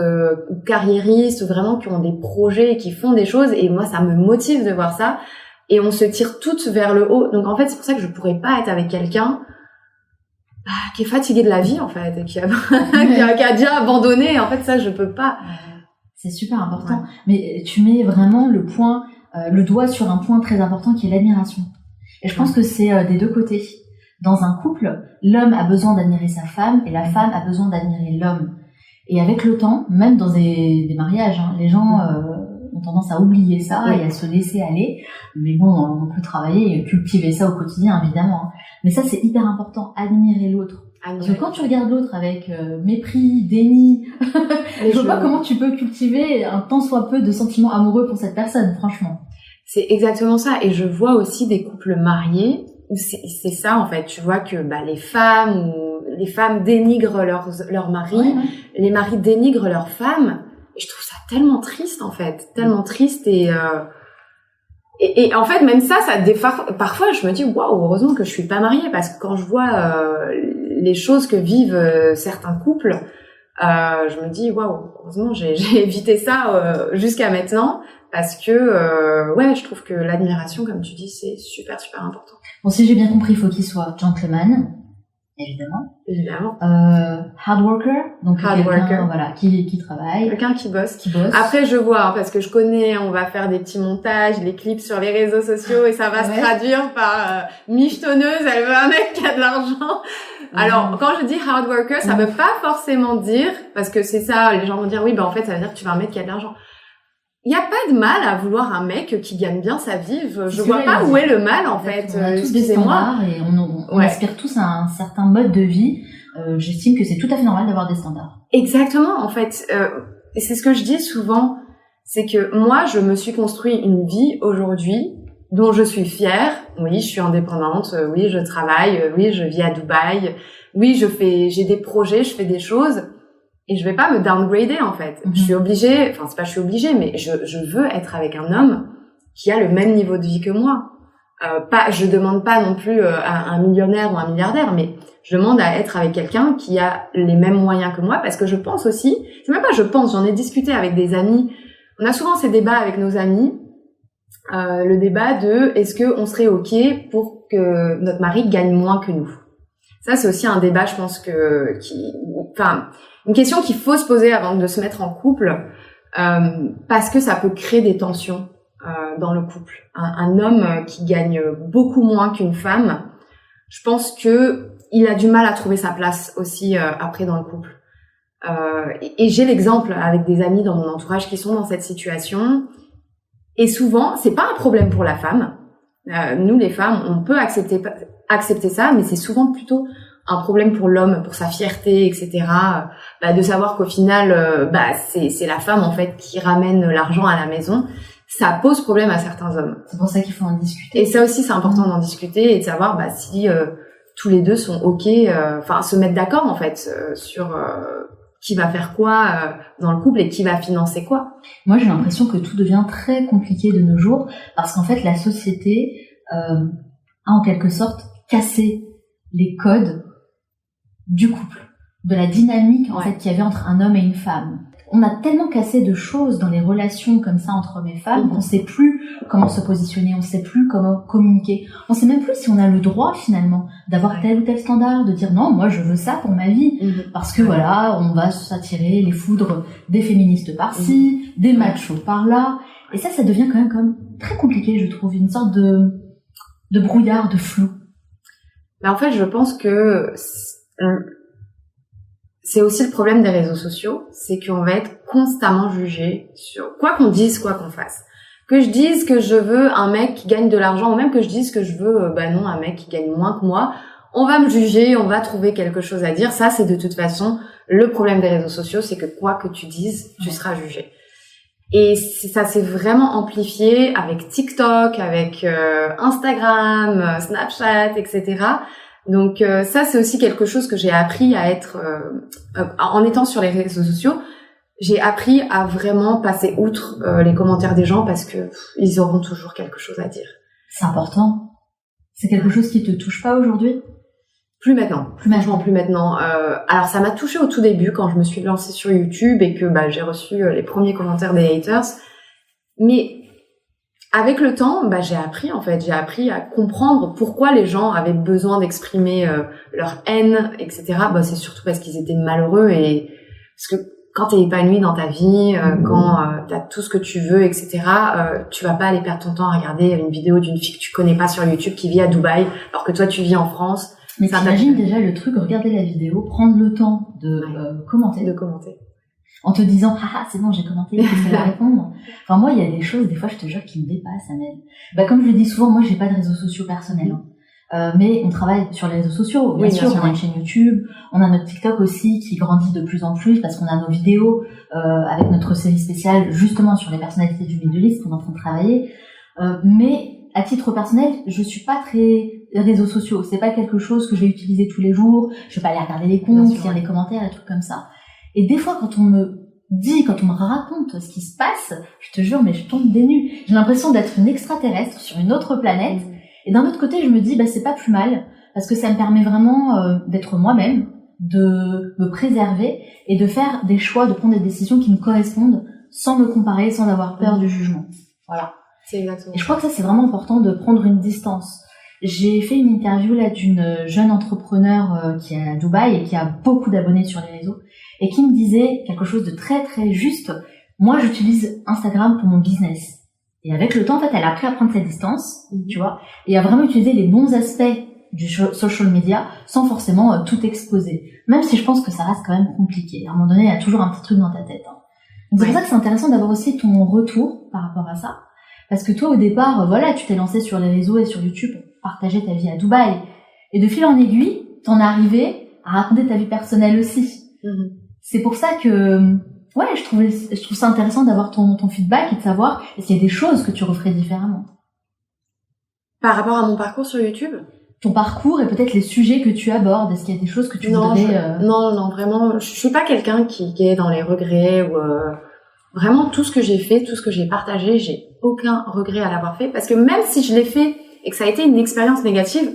carriéristes, vraiment qui ont des projets et qui font des choses. Et moi, ça me motive de voir ça. Et on se tire toutes vers le haut. Donc en fait, c'est pour ça que je pourrais pas être avec quelqu'un qui est fatigué de la vie en fait et qui a déjà abandonné. En fait, ça je peux pas. C'est super important. Mais tu mets vraiment le doigt sur un point très important qui est l'admiration. Et je pense que c'est des deux côtés. Dans un couple, l'homme a besoin d'admirer sa femme et la femme a besoin d'admirer l'homme. Et avec le temps, même dans des mariages, les gens ont tendance à oublier ça et à se laisser aller. Mais bon, on peut travailler et cultiver ça au quotidien, évidemment. Mais ça, c'est hyper important, admirer l'autre. Parce que quand tu regardes l'autre avec mépris, déni, je vois pas comment tu peux cultiver un tant soit peu de sentiments amoureux pour cette personne, franchement. C'est exactement ça. Et je vois aussi des couples mariés où c'est ça, en fait. Tu vois que les femmes dénigrent leur mari, les maris dénigrent leurs femmes. Et je trouve ça tellement triste, en fait. Tellement triste et en fait, même ça parfois, je me dis, waouh, heureusement que je suis pas mariée, parce que quand je vois les choses que vivent certains couples, je me dis, waouh, heureusement, j'ai évité ça jusqu'à maintenant. parce que ouais, je trouve que l'admiration, comme tu dis, c'est super super important. Bon, si j'ai bien compris, il faut qu'il soit gentleman, évidemment. Hard worker, donc quelqu'un voilà, qui travaille. Quelqu'un qui bosse. Après, je vois, parce que je connais, on va faire des petits montages, les clips sur les réseaux sociaux, et ça va se traduire par michetonneuse, elle veut un mec qui a de l'argent. Alors, quand je dis hard worker, ça veut pas forcément dire, parce que c'est ça, les gens vont dire, oui, ben en fait, ça veut dire que tu veux un mec qui a de l'argent. Il y a pas de mal à vouloir un mec qui gagne bien sa vie. Je vois pas où est le mal, en fait. On a tous des standards et on aspire tous à un certain mode de vie. J'estime que c'est tout à fait normal d'avoir des standards. Exactement, en fait. Et c'est ce que je dis souvent, c'est que moi, je me suis construit une vie aujourd'hui dont je suis fière. Oui, je suis indépendante. Oui, je travaille. Oui, je vis à Dubaï. Oui, j'ai des projets, je fais des choses. Et je vais pas me downgrader, en fait. Je suis obligée, enfin, c'est pas je suis obligée, mais je veux être avec un homme qui a le même niveau de vie que moi. Je demande pas non plus à un millionnaire ou un milliardaire, mais je demande à être avec quelqu'un qui a les mêmes moyens que moi, parce que je pense aussi, c'est même pas je pense, j'en ai discuté avec des amis. On a souvent ces débats avec nos amis, le débat de est-ce que on serait OK pour que notre mari gagne moins que nous. Ça, c'est aussi un débat, je pense une question qu'il faut se poser avant de se mettre en couple, parce que ça peut créer des tensions dans le couple. Un homme qui gagne beaucoup moins qu'une femme, je pense que il a du mal à trouver sa place aussi après dans le couple. Et j'ai l'exemple avec des amis dans mon entourage qui sont dans cette situation. Et souvent, c'est pas un problème pour la femme. Nous, les femmes, on peut accepter ça, mais c'est souvent plutôt un problème pour l'homme, pour sa fierté, etc. De savoir qu'au final, c'est la femme en fait qui ramène l'argent à la maison. Ça pose problème à certains hommes. C'est pour ça qu'il faut en discuter. Et ça aussi, c'est important d'en discuter et de savoir si tous les deux sont OK, se mettre d'accord en fait sur qui va faire quoi dans le couple et qui va financer quoi. Moi, j'ai l'impression que tout devient très compliqué de nos jours parce qu'en fait, la société a en quelque sorte cassé les codes du couple, de la dynamique en fait qu'il y avait entre un homme et une femme. On a tellement cassé de choses dans les relations comme ça entre hommes et femmes qu'on sait plus comment se positionner, on sait plus comment communiquer, on sait même plus si on a le droit finalement d'avoir tel ou tel standard, de dire non, moi je veux ça pour ma vie, parce que voilà, on va s'attirer les foudres des féministes par-ci, des machos par-là, et ça devient quand même comme très compliqué, je trouve, une sorte de brouillard, de flou. En fait, je pense que c'est aussi le problème des réseaux sociaux, c'est qu'on va être constamment jugé sur quoi qu'on dise, quoi qu'on fasse. Que je dise que je veux un mec qui gagne de l'argent, ou même que je dise que je veux, non, un mec qui gagne moins que moi, on va me juger, on va trouver quelque chose à dire. Ça, c'est de toute façon le problème des réseaux sociaux, c'est que quoi que tu dises, tu seras jugé. Et ça s'est vraiment amplifié avec TikTok, avec Instagram, Snapchat, etc. Donc ça, c'est aussi quelque chose que j'ai appris à être en étant sur les réseaux sociaux. J'ai appris à vraiment passer outre les commentaires des gens parce que ils auront toujours quelque chose à dire. C'est important. C'est quelque chose qui te touche pas aujourd'hui ? Plus maintenant. Franchement, plus maintenant. Alors ça m'a touchée au tout début quand je me suis lancée sur YouTube et que j'ai reçu les premiers commentaires des haters. Mais avec le temps, j'ai appris à comprendre pourquoi les gens avaient besoin d'exprimer leur haine, etc. C'est surtout parce qu'ils étaient malheureux et parce que quand t'es épanoui dans ta vie, quand t'as tout ce que tu veux, etc., tu vas pas aller perdre ton temps à regarder une vidéo d'une fille que tu connais pas sur YouTube qui vit à Dubaï, alors que toi tu vis en France. Mais t'imagines déjà le truc, regarder la vidéo, prendre le temps de commenter. En te disant, c'est bon, j'ai commenté, je vais répondre. Enfin, moi, il y a des choses, des fois, je te jure, qui me dépassent, Amel. Comme je le dis souvent, moi, j'ai pas de réseaux sociaux personnels. Mais on travaille sur les réseaux sociaux. Bien sûr, on a une chaîne YouTube, on a notre TikTok aussi qui grandit de plus en plus parce qu'on a nos vidéos avec notre série spéciale justement sur les personnalités du Middle East qu'on est en train de travailler. Mais à titre personnel, je suis pas très réseaux sociaux. C'est pas quelque chose que je vais utiliser tous les jours. Je vais pas aller regarder les comptes, lire les commentaires, des trucs comme ça. Et des fois, quand on me raconte ce qui se passe, je te jure, mais je tombe des nues. J'ai l'impression d'être une extraterrestre sur une autre planète. Et d'un autre côté, je me dis, c'est pas plus mal, parce que ça me permet vraiment d'être moi-même, de me préserver et de faire des choix, de prendre des décisions qui me correspondent sans me comparer, sans avoir peur du jugement. Voilà. C'est exactement. Et je crois que ça, c'est vraiment important de prendre une distance. J'ai fait une interview là d'une jeune entrepreneur qui est à Dubaï et qui a beaucoup d'abonnés sur les réseaux et qui me disait quelque chose de très très juste. Moi, j'utilise Instagram pour mon business. Et avec le temps, en fait, elle a appris à prendre cette distance, tu vois, et à vraiment utiliser les bons aspects du social media sans forcément tout exposer. Même si je pense que ça reste quand même compliqué. À un moment donné, il y a toujours un petit truc dans ta tête. Hein. Donc c'est pour ça que c'est intéressant d'avoir aussi ton retour par rapport à ça. Parce que toi, au départ, voilà, tu t'es lancé sur les réseaux et sur YouTube pour partager ta vie à Dubaï. Et de fil en aiguille, t'en es arrivé à raconter ta vie personnelle aussi. C'est pour ça que, ouais, je trouve ça intéressant d'avoir ton feedback et de savoir est-ce qu'il y a des choses que tu referais différemment. Par rapport à mon parcours sur YouTube? Ton parcours et peut-être les sujets que tu abordes. Est-ce qu'il y a des choses que tu voudrais... Non, vraiment, je suis pas quelqu'un qui est dans les regrets ou... Vraiment, tout ce que j'ai fait, tout ce que j'ai partagé, j'ai aucun regret à l'avoir fait. Parce que même si je l'ai fait et que ça a été une expérience négative,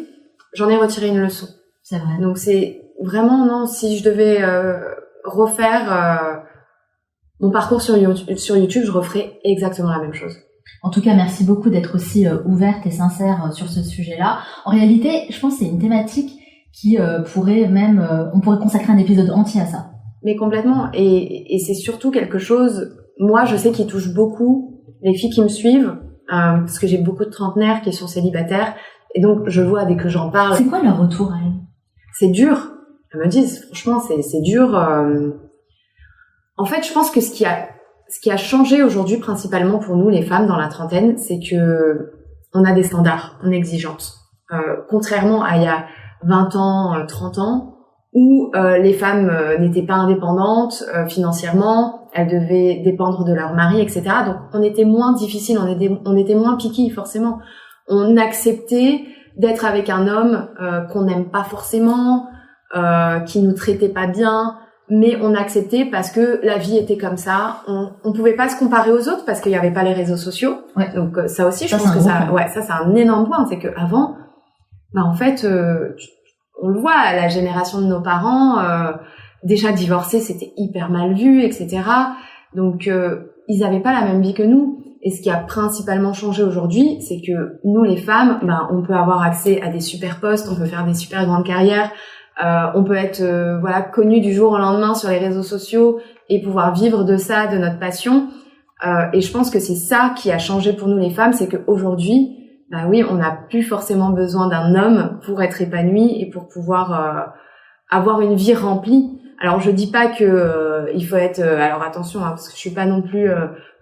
j'en ai retiré une leçon. C'est vrai. Donc c'est vraiment, non, si je devais refaire mon parcours sur YouTube, je referais exactement la même chose. En tout cas, merci beaucoup d'être aussi ouverte et sincère sur ce sujet-là. En réalité, je pense que c'est une thématique qui pourrait même... on pourrait consacrer un épisode entier à ça. Mais complètement. Et c'est surtout quelque chose... Moi, je sais qu'il touche beaucoup les filles qui me suivent, parce que j'ai beaucoup de trentenaires qui sont célibataires, et donc je vois dès que j'en parle... C'est quoi leur retour à elles? C'est dur. Elles me disent, franchement, c'est dur. En fait, je pense que ce qui a changé aujourd'hui, principalement pour nous, les femmes dans la trentaine, c'est que on a des standards, on est exigeantes. Contrairement à il y a 20 ans, 30 ans, où les femmes n'étaient pas indépendantes financièrement, elles devaient dépendre de leur mari, etc. Donc on était moins difficile, on était moins picky forcément. On acceptait d'être avec un homme qu'on n'aime pas forcément, qui nous traitait pas bien, mais on acceptait parce que la vie était comme ça. On pouvait pas se comparer aux autres parce qu'il y avait pas les réseaux sociaux. Ouais. Donc ça aussi, je pense que ça c'est un énorme point, c'est que avant, bah en fait, on le voit, à la génération de nos parents, déjà divorcés, c'était hyper mal vu, etc. Donc ils avaient pas la même vie que nous. Et ce qui a principalement changé aujourd'hui, c'est que nous, les femmes, ben, on peut avoir accès à des super postes, on peut faire des super grandes carrières, on peut être connu du jour au lendemain sur les réseaux sociaux et pouvoir vivre de ça, de notre passion. Et je pense que c'est ça qui a changé pour nous les femmes, c'est qu'aujourd'hui, bah oui, on n'a plus forcément besoin d'un homme pour être épanoui et pour pouvoir avoir une vie remplie. Alors je dis pas que il faut être alors attention parce que je suis pas non plus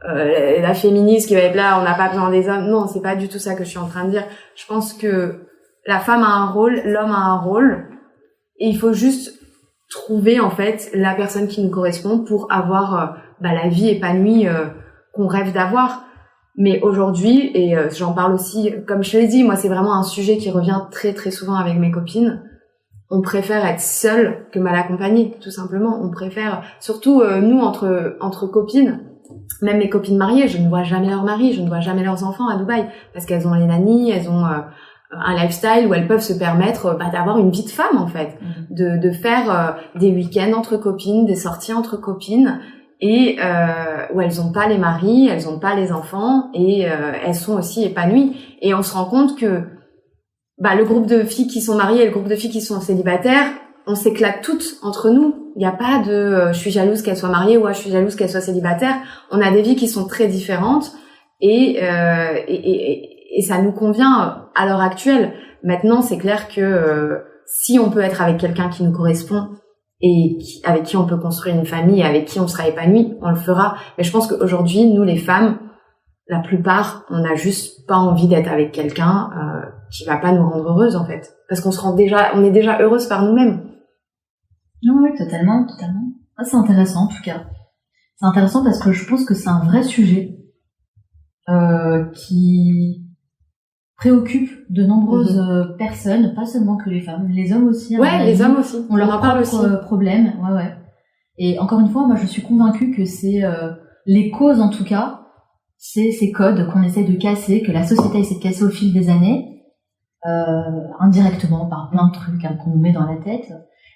la féministe qui va être là, on n'a pas besoin des hommes. Non, c'est pas du tout ça que je suis en train de dire. Je pense que la femme a un rôle, l'homme a un rôle, et il faut juste trouver en fait la personne qui nous correspond pour avoir la vie épanouie qu'on rêve d'avoir. Mais aujourd'hui, et j'en parle aussi, comme je l'ai dit, moi c'est vraiment un sujet qui revient très très souvent avec mes copines. On préfère être seule que mal accompagnée, tout simplement. On préfère, surtout nous entre copines, même mes copines mariées, je ne vois jamais leur mari, je ne vois jamais leurs enfants à Dubaï, parce qu'elles ont les nannies, elles ont un lifestyle où elles peuvent se permettre d'avoir une vie de femme en fait, de faire des week-ends entre copines, des sorties entre copines, et où elles ont pas les maris, elles ont pas les enfants, et elles sont aussi épanouies. Et on se rend compte que le groupe de filles qui sont mariées et le groupe de filles qui sont célibataires, on s'éclate toutes entre nous. Il n'y a pas de je suis jalouse qu'elle soit mariée ou je suis jalouse qu'elle soit célibataire. On a des vies qui sont très différentes et ça nous convient à l'heure actuelle. Maintenant, c'est clair que si on peut être avec quelqu'un qui nous correspond et avec qui on peut construire une famille et avec qui on sera épanoui, on le fera. Mais je pense qu'aujourd'hui, nous les femmes, la plupart, on n'a juste pas envie d'être avec quelqu'un qui va pas nous rendre heureuses en fait, parce qu'on on est déjà heureuse par nous-mêmes. Oui, totalement. Ah, c'est intéressant en tout cas. C'est intéressant parce que je pense que c'est un vrai sujet qui préoccupe de nombreuses personnes, pas seulement que les femmes, les hommes aussi. Ouais, les hommes aussi. On leur parle aussi. Problème. Ouais. Et encore une fois, moi je suis convaincue que c'est les causes en tout cas, c'est ces codes qu'on essaie de casser, que la société essaie de casser au fil des années. Indirectement par plein de trucs qu'on nous met dans la tête,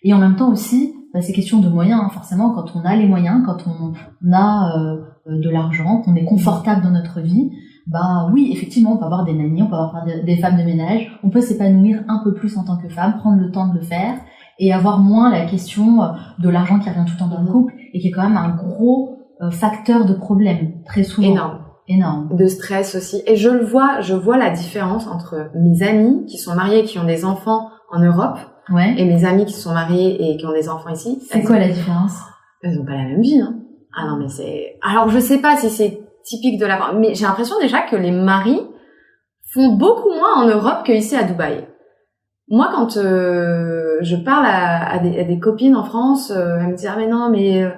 et en même temps aussi c'est question de moyens, forcément quand on a les moyens, quand on a de l'argent, qu'on est confortable dans notre vie, bah oui, effectivement, on peut avoir des nannies, on peut avoir des femmes de ménage, on peut s'épanouir un peu plus en tant que femme, prendre le temps de le faire et avoir moins la question de l'argent qui revient tout le temps dans le couple et qui est quand même un gros facteur de problème, très souvent. Énorme. De stress aussi. Et je vois la différence entre mes amis qui sont mariés, qui ont des enfants en Europe, et mes amis qui sont mariés et qui ont des enfants ici. C'est quoi la différence? Elles ont pas la même vie, hein. Ah non, mais alors je sais pas si c'est typique de mais j'ai l'impression déjà que les maris font beaucoup moins en Europe qu'ici à Dubaï. Moi, quand je parle à des copines en France, elles me disent « Ah mais non, mais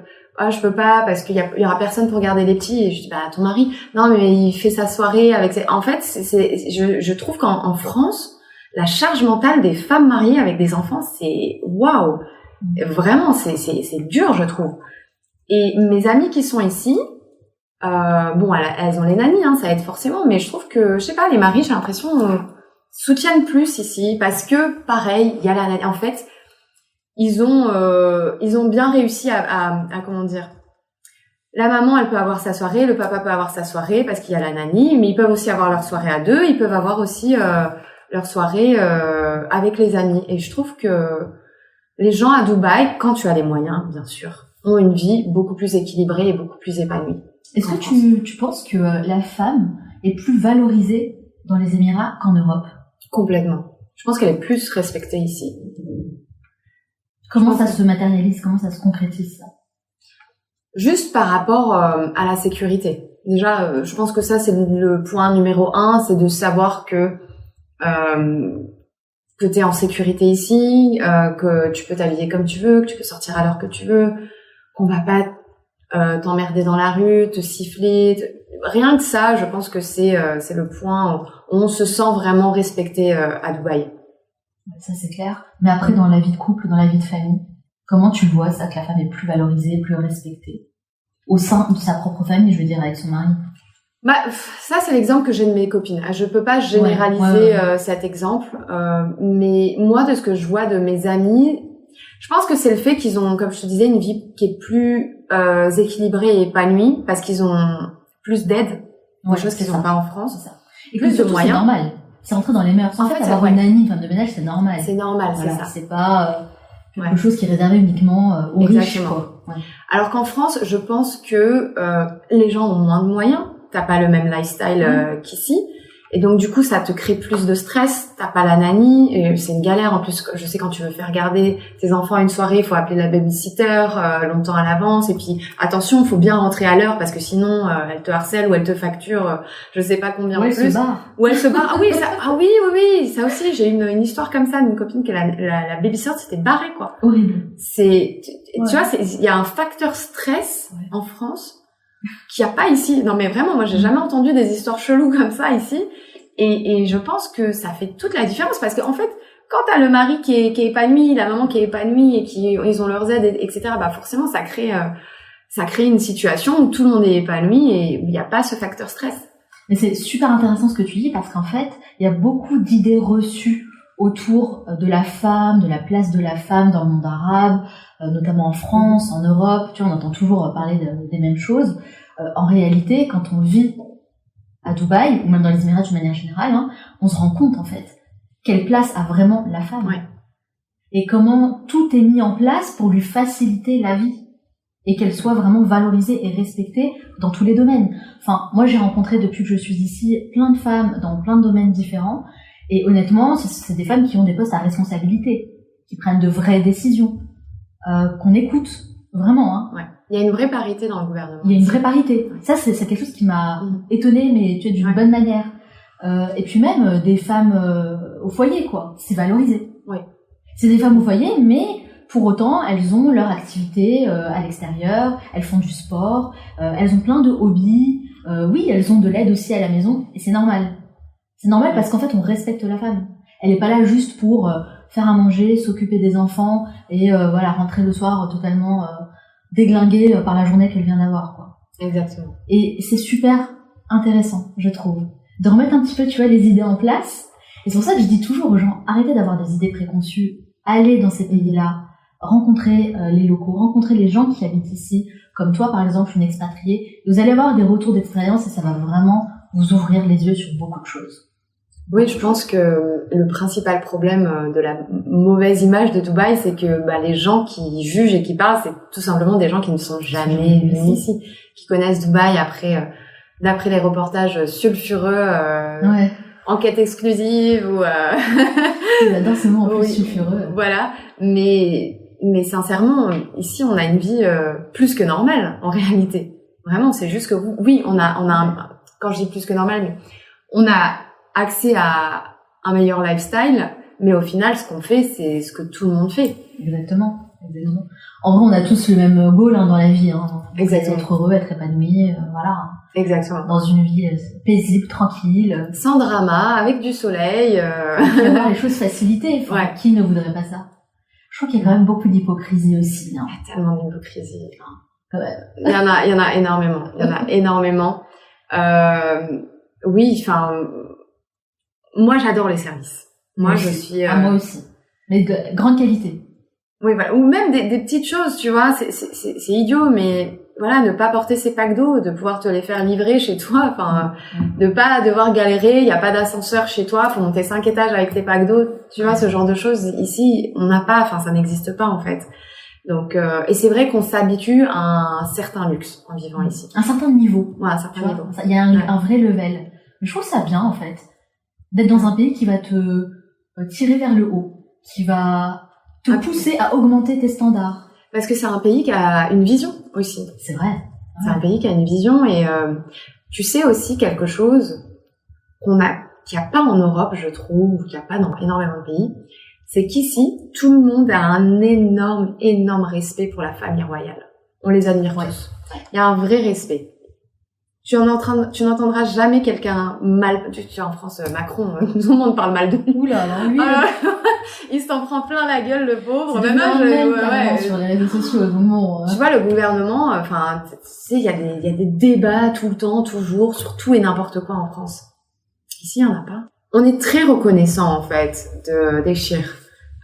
je peux pas parce qu'il y aura personne pour garder les petits. » Et je dis « Bah ton mari, non mais il fait sa soirée avec ses... » En fait, je trouve qu'en France, la charge mentale des femmes mariées avec des enfants, c'est waouh. Vraiment, c'est dur, je trouve. Et mes amies qui sont ici, elles ont les nannies, hein, ça aide forcément, mais je trouve que, je sais pas, les maris, j'ai l'impression, soutiennent plus ici, parce que, pareil, il y a la nanny. En fait, ils ont bien réussi à comment dire, la maman, elle peut avoir sa soirée, le papa peut avoir sa soirée, parce qu'il y a la nanny, mais ils peuvent aussi avoir leur soirée à deux, ils peuvent avoir aussi leur soirée avec les amis. Et je trouve que les gens à Dubaï, quand tu as les moyens, bien sûr, ont une vie beaucoup plus équilibrée et beaucoup plus épanouie. Est-ce que tu penses que la femme est plus valorisée dans les Émirats qu'en Europe? Complètement. Je pense qu'elle est plus respectée ici. Comment ça se matérialise? Comment ça se concrétise, ça? Juste par rapport à la sécurité. Déjà, je pense que ça, c'est le point numéro 1, c'est de savoir que t'es en sécurité ici, que tu peux t'habiller comme tu veux, que tu peux sortir à l'heure que tu veux, qu'on va pas t'emmerder dans la rue, te siffler. Rien que ça, je pense que c'est le point où on se sent vraiment respecté à Dubaï. Ça, c'est clair. Mais après, dans la vie de couple, dans la vie de famille, comment tu vois ça, que la femme est plus valorisée, plus respectée au sein de sa propre famille, je veux dire, avec son mari? Bah, ça, c'est l'exemple que j'ai de mes copines. Je peux pas généraliser cet exemple, mais moi, de ce que je vois de mes amis, je pense que c'est le fait qu'ils ont, comme je te disais, une vie qui est plus équilibrée et épanouie, parce qu'ils ont plus d'aide, des choses qu'ils n'ont pas en France. C'est ça. Et plus de moyens. C'est normal. C'est rentré dans les mœurs. En fait, avoir une nanny, une femme de ménage, c'est normal. C'est normal, voilà, c'est ça. C'est pas quelque chose qui est réservé uniquement aux riches, quoi. Ouais. Alors qu'en France, je pense que les gens ont moins de moyens. T'as pas le même lifestyle qu'ici. Et donc, du coup, ça te crée plus de stress. T'as pas la nanny. Et c'est une galère. En plus, je sais, quand tu veux faire garder tes enfants à une soirée, il faut appeler la babysitter longtemps à l'avance. Et puis, attention, il faut bien rentrer à l'heure parce que sinon, elle te harcèle ou elle te facture je sais pas combien en plus. Ou elle se barre. Oui, ça aussi. J'ai une histoire comme ça d'une copine que la babysitter s'était barrée, quoi. Horrible. Tu vois, il y a un facteur stress en France qu'il n'y a pas ici. Non, mais vraiment, moi, j'ai jamais entendu des histoires cheloues comme ça ici. Et je pense que ça fait toute la différence parce qu'en fait, quand t'as le mari qui est épanoui, la maman qui est épanouie et ils ont leurs aides, etc., bah, forcément, ça crée une situation où tout le monde est épanoui et où il n'y a pas ce facteur stress. Mais c'est super intéressant ce que tu dis parce qu'en fait, il y a beaucoup d'idées reçues autour de la femme, de la place de la femme dans le monde arabe, notamment en France, en Europe. Tu vois, on entend toujours parler des mêmes choses. En réalité, quand on vit à Dubaï, ou même dans les Émirats de manière générale, on se rend compte, en fait, quelle place a vraiment la femme. Ouais. Et comment tout est mis en place pour lui faciliter la vie. Et qu'elle soit vraiment valorisée et respectée dans tous les domaines. Enfin, moi, j'ai rencontré, depuis que je suis ici, plein de femmes dans plein de domaines différents. Et honnêtement, c'est des femmes qui ont des postes à responsabilité, qui prennent de vraies décisions, qu'on écoute, vraiment. Ouais. Il y a une vraie parité dans le gouvernement. Il y a une vraie parité. Ça, c'est quelque chose qui m'a étonnée, mais tu sais, d'une bonne manière. Et puis même des femmes au foyer, quoi. C'est valorisé. Oui. C'est des femmes au foyer, mais pour autant, elles ont leur activité à l'extérieur, elles font du sport, elles ont plein de hobbies. Oui, elles ont de l'aide aussi à la maison, et c'est normal. C'est normal parce qu'en fait, on respecte la femme. Elle est pas là juste pour faire à manger, s'occuper des enfants et voilà, rentrer le soir totalement déglinguée par la journée qu'elle vient d'avoir, quoi. Exactement. Et c'est super intéressant, je trouve, de remettre un petit peu, tu vois, les idées en place. Et c'est pour ça que je dis toujours aux gens, arrêtez d'avoir des idées préconçues, allez dans ces pays-là, rencontrer les locaux, rencontrer les gens qui habitent ici, comme toi par exemple, une expatriée. Vous allez avoir des retours d'expérience et ça va vraiment vous ouvrir les yeux sur beaucoup de choses. Oui, je pense que le principal problème de la mauvaise image de Dubaï, c'est que les gens qui jugent et qui parlent, c'est tout simplement des gens qui ne sont jamais venus ici, qui connaissent Dubaï d'après les reportages sulfureux, enquête exclusive ou... J'adore ce mot en plus, sulfureux. Voilà, mais sincèrement, ici, on a une vie plus que normale, en réalité. Vraiment, c'est juste que quand je dis plus que normal, mais on a accès à un meilleur lifestyle, mais au final, ce qu'on fait, c'est ce que tout le monde fait. Exactement. En vrai, on a tous le même goal dans la vie. Exactement. Être heureux, être épanoui, voilà. Exactement. Dans une vie paisible, tranquille. Sans drama, avec du soleil. Et avoir les choses facilitées. Qui ne voudrait pas ça? Je crois qu'il y a quand même beaucoup d'hypocrisie aussi. Il y a tellement d'hypocrisie. Il y en a énormément. Il y en a énormément. Oui, enfin... Moi, j'adore les services. Moi, je suis... moi aussi. Mais de grande qualité. Oui, voilà. Ou même des petites choses, tu vois. C'est idiot, mais voilà, ne pas porter ses packs d'eau, de pouvoir te les faire livrer chez toi. Enfin, de pas devoir galérer. Il y a pas d'ascenseur chez toi. Faut monter 5 étages avec tes packs d'eau. Tu vois, ce genre de choses. Ici, on n'a pas. Enfin, ça n'existe pas, en fait. Donc, et c'est vrai qu'on s'habitue à un certain luxe en vivant ici. Un certain niveau. Ouais, un certain niveau. Il y a un vrai level. Je trouve ça bien, en fait, d'être dans un pays qui va te tirer vers le haut, qui va te pousser à augmenter tes standards. Parce que c'est un pays qui a une vision aussi. C'est vrai. C'est un pays qui a une vision et tu sais aussi quelque chose qu'il n'y a pas en Europe, je trouve, ou qu'il n'y a pas dans énormément de pays, c'est qu'ici, tout le monde a un énorme respect pour la famille royale. On les admire tous. Il y a un vrai respect. Tu n'entendras jamais quelqu'un mal, tu es en France, Macron, tout le monde parle mal de lui. Oula, alors lui, il s'en prend plein la gueule, le pauvre. Sur les réseaux sociaux, bon. Tu vois, le gouvernement, enfin, tu sais, il y a des débats tout le temps, toujours, sur tout et n'importe quoi en France. Ici, il n'y en a pas. On est très reconnaissant, en fait, des Chir,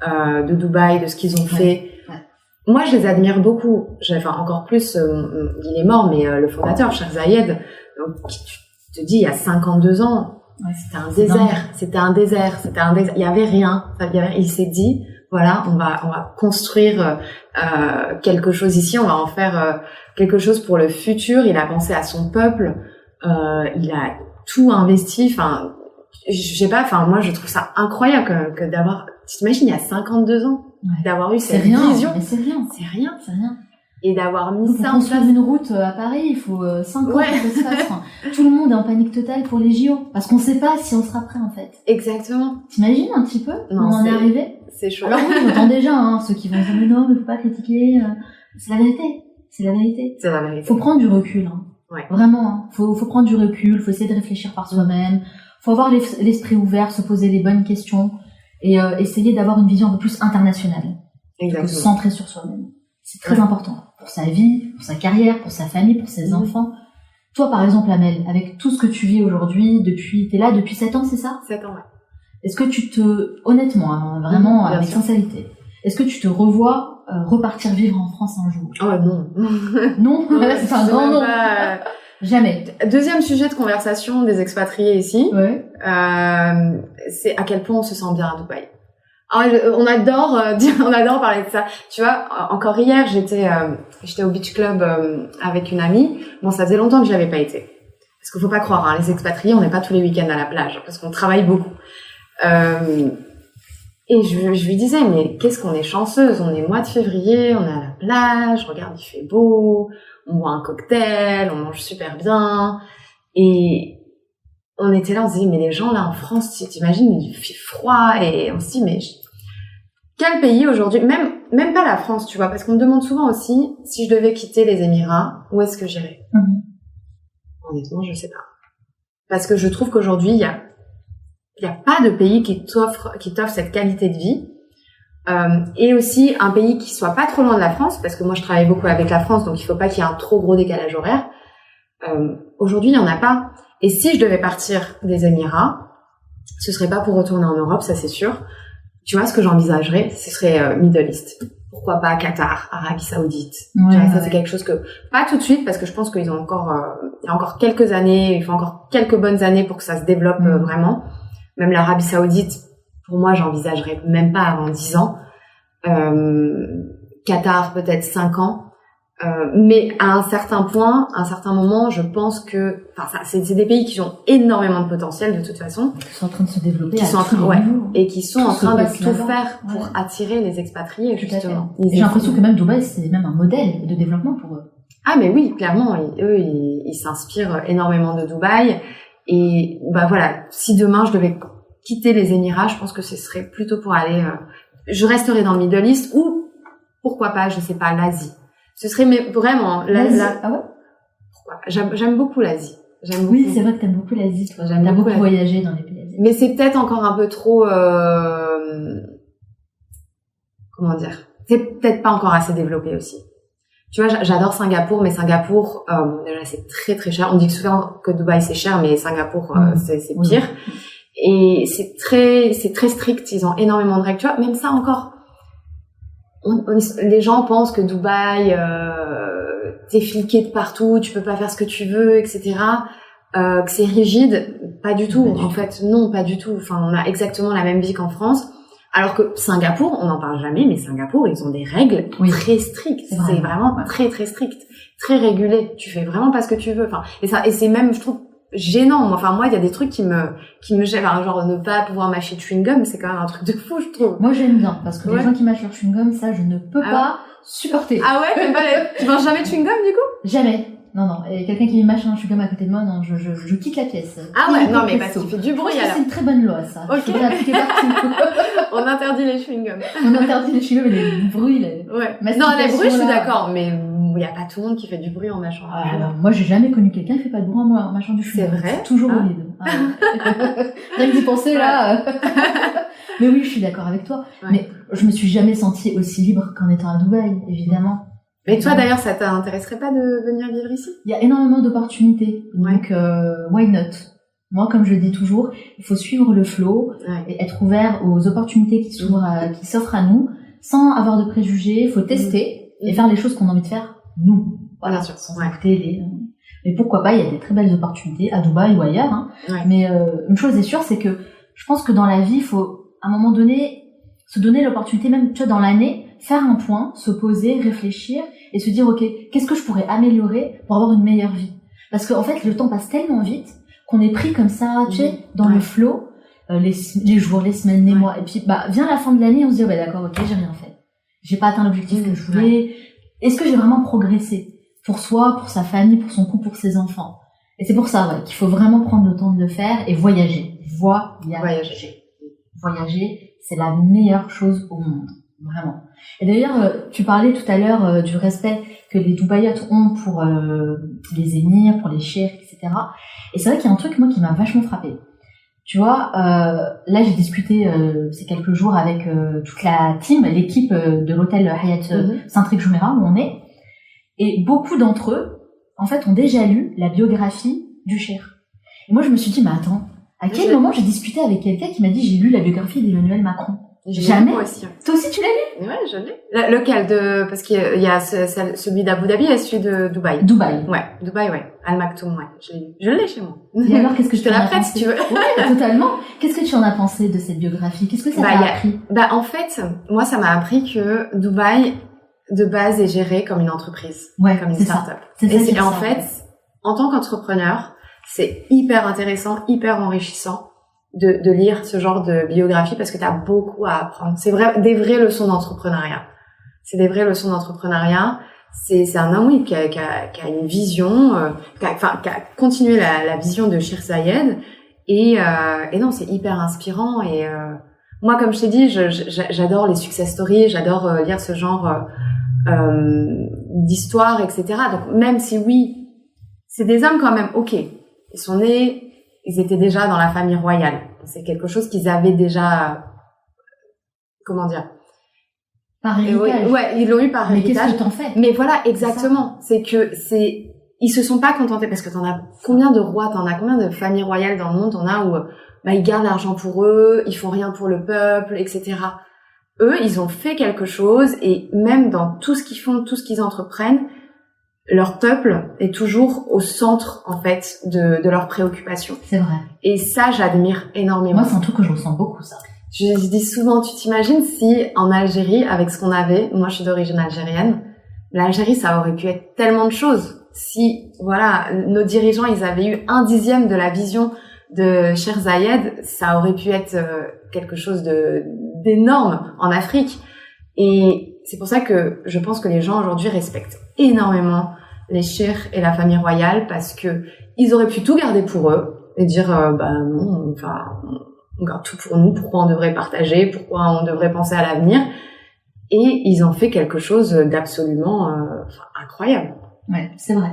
de Dubaï, de ce qu'ils ont fait. Moi, je les admire beaucoup. Enfin, encore plus, il est mort, mais le fondateur, Sheikh Zayed, donc, tu te dis, il y a 52 ans, c'était un désert. Il y avait rien. Il s'est dit, voilà, on va construire quelque chose ici, on va en faire quelque chose pour le futur. Il a pensé à son peuple, il a tout investi. Enfin, je sais pas. Enfin, moi, je trouve ça incroyable que d'avoir. Tu t'imagines, il y a 52 ans, d'avoir eu cette vision. Mais c'est rien. Et d'avoir mis ça en place. Pour une route à Paris, il faut 5 ans pour que ça se fasse. Enfin, tout le monde est en panique totale pour les JO. Parce qu'on sait pas si on sera prêt, en fait. Exactement. T'imagines un petit peu comment on est arrivé? C'est chaud. Alors oui, on entend déjà, ceux qui vont dire, mais non, mais faut pas critiquer. C'est la vérité. Faut prendre du recul, Vraiment, faut prendre du recul, faut essayer de réfléchir par soi-même. Faut avoir l'esprit ouvert, se poser les bonnes questions. Et essayer d'avoir une vision un peu plus internationale. Exactement. Se centrer sur soi-même. C'est très important. Pour sa vie, pour sa carrière, pour sa famille, pour ses enfants. Toi, par exemple, Amel, avec tout ce que tu vis aujourd'hui, t'es là depuis 7 ans, c'est ça? 7 ans, ouais. Est-ce que honnêtement, vraiment, avec sincérité, est-ce que tu te revois repartir vivre en France un jour? Oh non. Non? C'est un grand non. Jamais. Deuxième sujet de conversation des expatriés ici, c'est à quel point on se sent bien à Dubaï. Alors, on adore parler de ça. Tu vois, encore hier, j'étais au beach club avec une amie. Bon, ça faisait longtemps que j'y avais pas été. Parce qu'il faut pas croire, les expatriés, on n'est pas tous les week-ends à la plage, parce qu'on travaille beaucoup. Et je lui disais, mais qu'est-ce qu'on est chanceuse, on est mois de février, on est à la plage, regarde, il fait beau, on boit un cocktail, on mange super bien. Et on était là, on se dit, mais les gens là en France, t'imagines, il fait froid, et on se dit, mais quel pays aujourd'hui, même pas la France, tu vois, parce qu'on me demande souvent aussi, si je devais quitter les Émirats, où est-ce que j'irais? Honnêtement, je sais pas. Parce que je trouve qu'aujourd'hui, il y a pas de pays qui t'offre cette qualité de vie. Et aussi un pays qui soit pas trop loin de la France, parce que moi je travaille beaucoup avec la France, donc il faut pas qu'il y ait un trop gros décalage horaire. Aujourd'hui, il y en a pas. Et si je devais partir des Émirats, ce serait pas pour retourner en Europe, ça c'est sûr. Tu vois, ce que j'envisagerais, ce serait Middle East. pourquoi pas Qatar, Arabie Saoudite. Ouais, Ça c'est quelque chose que pas tout de suite parce que je pense qu'ils ont encore il y a encore quelques années, il faut encore quelques bonnes années pour que ça se développe vraiment. Même l'Arabie Saoudite, pour moi, j'envisagerais même pas avant 10 ans. Qatar peut-être 5 ans. Mais à un certain point, à un certain moment, je pense que, c'est des pays qui ont énormément de potentiel de toute façon, Qui sont en train de se développer. qui sont en train, et qui sont en train de tout faire pour attirer les expatriés justement. J'ai l'impression que même Dubaï, c'est même un modèle de développement pour eux. Ah mais oui, clairement, ils s'inspirent énormément de Dubaï. Et voilà, si demain je devais quitter les Émirats, je pense que ce serait plutôt pour aller, je resterai dans le Middle East ou pourquoi pas, je sais pas, l'Asie. Ce serait vraiment l'Asie. Ah ouais. Pourquoi? J'aime beaucoup l'Asie. Oui, c'est vrai que t'aimes beaucoup l'Asie, toi. T'as beaucoup voyagé dans les pays asiatiques. Mais c'est peut-être encore un peu trop, comment dire? C'est peut-être pas encore assez développé aussi. Tu vois, j'adore Singapour, mais Singapour, déjà c'est très très cher. On dit souvent que Dubaï c'est cher, mais Singapour c'est pire. Et c'est très strict. Ils ont énormément de règles. Tu vois, même ça encore. Les gens pensent que Dubaï, t'es fliqué de partout, tu peux pas faire ce que tu veux, etc. Que c'est rigide, pas du tout. En fait, non, pas du tout. Enfin, on a exactement la même vie qu'en France. Alors que Singapour, on n'en parle jamais, mais Singapour, ils ont des règles très strictes. C'est vraiment très très strict, très régulé. Tu fais vraiment pas ce que tu veux. Enfin, et c'est même, je trouve, gênant. Moi, il y a des trucs qui me gênent. Genre, ne pas pouvoir mâcher de chewing-gum, c'est quand même un truc de fou, je trouve. Moi, j'aime bien, parce que les gens qui mâchent leur chewing-gum, ça, je ne peux pas supporter. Ah ouais, tu manges jamais de chewing-gum, du coup? Jamais. Non. Et quelqu'un qui mâche un chewing-gum à côté de moi, non, je quitte la pièce. Ah ouais, non, mais parce qu'il fait du bruit, alors. C'est une très bonne loi, ça. Ok. On interdit les chewing-gums. On interdit les chewing-gums et les bruits, Ouais. Non, les bruits, je suis d'accord, mais il y a pas tout le monde qui fait du bruit en mâchant. Moi, j'ai jamais connu quelqu'un qui fait pas de bruit en mâchant du chewing-gum. C'est vrai? C'est toujours horrible. Rien que d'y penser, là. Mais oui, je suis d'accord avec toi. Ouais. Mais je me suis jamais sentie aussi libre qu'en étant à Dubaï, évidemment. Mais toi, d'ailleurs, ça t'intéresserait pas de venir vivre ici? Il y a énormément d'opportunités. Donc, why not? Moi, comme je le dis toujours, il faut suivre le flow et être ouvert aux opportunités qui s'offrent à nous, sans avoir de préjugés. Il faut tester et faire les choses qu'on a envie de faire, nous. Voilà, sans écouter Mais pourquoi pas, il y a des très belles opportunités à Dubaï ou ailleurs. Hein. Ouais. Mais une chose est sûre, c'est que je pense que dans la vie, il faut, à un moment donné, se donner l'opportunité, même tu vois, dans l'année, faire un point, se poser, réfléchir et se dire, ok, qu'est-ce que je pourrais améliorer pour avoir une meilleure vie? Parce qu'en fait, le temps passe tellement vite qu'on est pris comme ça, tu sais, dans le flow, les jours, les semaines, les mois. Et puis, vient la fin de l'année, on se dit, d'accord, ok, j'ai rien fait. J'ai pas atteint l'objectif que je voulais. Est-ce que j'ai vraiment progressé? Pour soi, pour sa famille, pour son couple, pour ses enfants. Et c'est pour ça, qu'il faut vraiment prendre le temps de le faire et voyager. Voyager, c'est la meilleure chose au monde. Vraiment. Et d'ailleurs, tu parlais tout à l'heure du respect que les Dubaïotes ont pour les émirs, pour les cheikhs, etc. Et c'est vrai qu'il y a un truc, moi, qui m'a vachement frappée. Tu vois, là, j'ai discuté ces quelques jours avec toute la team, l'équipe de l'hôtel Hyatt Centric Jumeirah, où on est. Et beaucoup d'entre eux, en fait, ont déjà lu la biographie du cheikh. Et moi, je me suis dit, mais attends, à quel moment j'ai discuté avec quelqu'un qui m'a dit, j'ai lu la biographie d'Emmanuel Macron? Jamais. Moi aussi. Toi aussi, tu l'as lu? Ouais, je l'ai. Lequel parce qu'il y a celui d'Abu Dhabi et celui de Dubaï. Dubaï. Ouais, Dubaï, Al Maktoum, je l'ai lu. Je l'ai chez moi. Et alors, qu'est-ce que je te la prête si tu veux? Ouais, totalement. Qu'est-ce que tu en as pensé de cette biographie? Qu'est-ce que ça t'a appris? En fait, moi, ça m'a appris que Dubaï, de base, est géré comme une entreprise. Comme une start-up. Et en fait, en tant qu'entrepreneur, c'est hyper intéressant, hyper enrichissant de lire ce genre de biographie parce que t'as beaucoup à apprendre. C'est des vraies leçons d'entrepreneuriat. C'est un homme, qui a une vision, qui a continué la vision de Sheikh Zayed et non, c'est hyper inspirant et moi, comme je t'ai dit, j'adore les success stories, j'adore lire ce genre d'histoire, etc. Donc, même si oui, c'est des hommes quand même, ok, ils sont nés, ils étaient déjà dans la famille royale. C'est quelque chose qu'ils avaient déjà, comment dire? Par héritage. Ils l'ont eu par héritage. Mais qu'est-ce que t'en fais? Mais voilà, exactement. Ils se sont pas contentés parce que t'en as combien de rois, combien de familles royales dans le monde, où, ils gardent l'argent pour eux, ils font rien pour le peuple, etc. eux, ils ont fait quelque chose et même dans tout ce qu'ils font, tout ce qu'ils entreprennent, leur peuple est toujours au centre, en fait, de leurs préoccupations. C'est vrai. Et ça, j'admire énormément. Moi, c'est un truc que je ressens beaucoup, ça. Je dis souvent, tu t'imagines si en Algérie, avec ce qu'on avait, moi je suis d'origine algérienne, l'Algérie, ça aurait pu être tellement de choses. Si, voilà, nos dirigeants, ils avaient eu 1/10 de la vision de Cheikh Zayed, ça aurait pu être quelque chose d'énorme en Afrique. Et c'est pour ça que je pense que les gens aujourd'hui respectent énormément les cheikhs et la famille royale parce que ils auraient pu tout garder pour eux et dire non, enfin on garde tout pour nous, pourquoi on devrait partager, pourquoi on devrait penser à l'avenir. Et ils ont fait quelque chose d'absolument incroyable. Ouais, c'est vrai.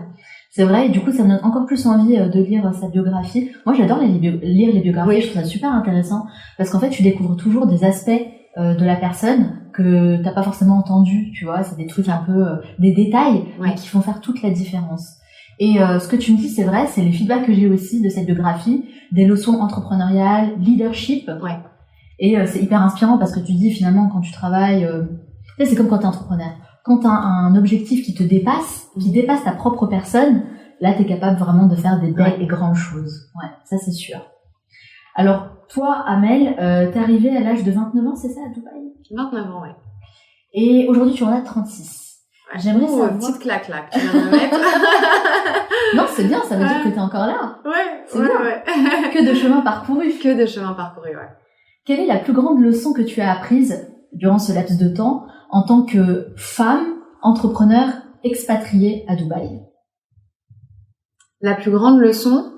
C'est vrai, et du coup, ça me donne encore plus envie de lire sa biographie. Moi, j'adore lire les biographies, oui. Je trouve ça super intéressant, parce qu'en fait, tu découvres toujours des aspects de la personne que t'as pas forcément entendu, tu vois, c'est des trucs un peu, des détails, Ouais. mais qui font faire toute la différence. Et ce que tu me dis, c'est vrai, c'est les feedbacks que j'ai aussi de cette biographie, des leçons entrepreneuriales, leadership. Ouais. Et c'est hyper inspirant parce que tu dis finalement quand tu travailles, tu sais, c'est comme quand t'es entrepreneur. Quand t'as un objectif qui te dépasse, qui dépasse ta propre personne, là t'es capable vraiment de faire des belles et grandes choses. Ouais, ça c'est sûr. Alors toi, Amel, t'es arrivée à l'âge de 29 ans, c'est ça, à Dubaï? 29 ans, ouais. Et aujourd'hui tu en as 36. J'aimerais savoir... Petite claque là que tu viens de mettre. Non, c'est bien, ça veut dire que t'es encore là. Ouais, C'est bien. ouais. Que de chemin parcouru. Que de chemin parcouru, ouais. Quelle est la plus grande leçon que tu as apprise durant ce laps de temps en tant que femme, entrepreneur, expatriée à Dubaï? La plus grande leçon,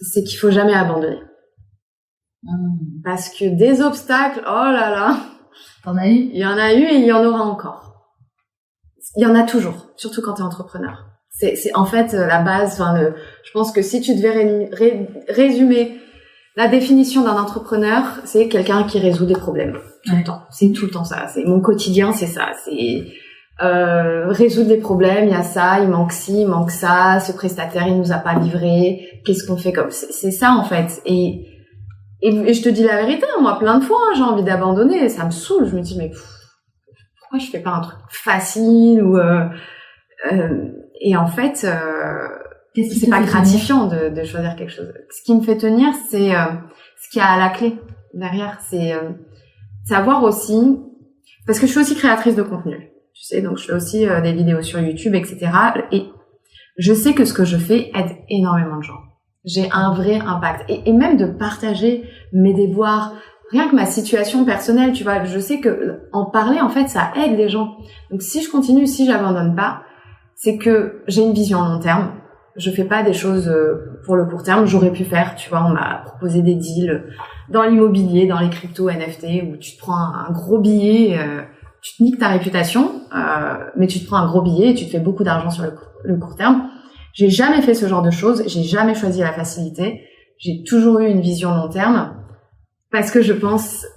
c'est qu'il faut jamais abandonner. Parce que des obstacles, oh là là, T'en as eu? il y en a eu et il y en aura encore. Il y en a toujours, surtout quand tu es entrepreneur. C'est en fait la base. Je pense que si tu devais résumer la définition d'un entrepreneur, c'est quelqu'un qui résout des problèmes tout le temps. C'est tout le temps ça. C'est mon quotidien, c'est ça. C'est résoudre des problèmes. Il y a ça, il manque ci, il manque ça. Ce prestataire, il nous a pas livré. Qu'est-ce qu'on fait comme c'est ça en fait. Et je te dis la vérité, moi plein de fois j'ai envie d'abandonner. Ça me saoule. Je me dis mais pourquoi je fais pas un truc facile ou et en fait c'est pas gratifiant de choisir quelque chose. Ce qui me fait tenir, c'est ce qu'il y a à la clé derrière, c'est savoir aussi, parce que je suis aussi créatrice de contenu, tu sais, donc je fais aussi des vidéos sur YouTube, etc. Et je sais que ce que je fais aide énormément de gens. J'ai un vrai impact et même de partager mes déboires, rien que ma situation personnelle, tu vois, je sais que en parler, en fait, ça aide les gens. Donc si je continue, si j'abandonne pas, c'est que j'ai une vision à long terme. Je fais pas des choses pour le court terme. J'aurais pu faire, tu vois, on m'a proposé des deals dans l'immobilier, dans les cryptos, NFT, où tu te prends un gros billet, tu te niques ta réputation, mais tu te prends un gros billet et tu te fais beaucoup d'argent sur le court terme. J'ai jamais fait ce genre de choses. J'ai jamais choisi la facilité. J'ai toujours eu une vision long terme parce que je pense,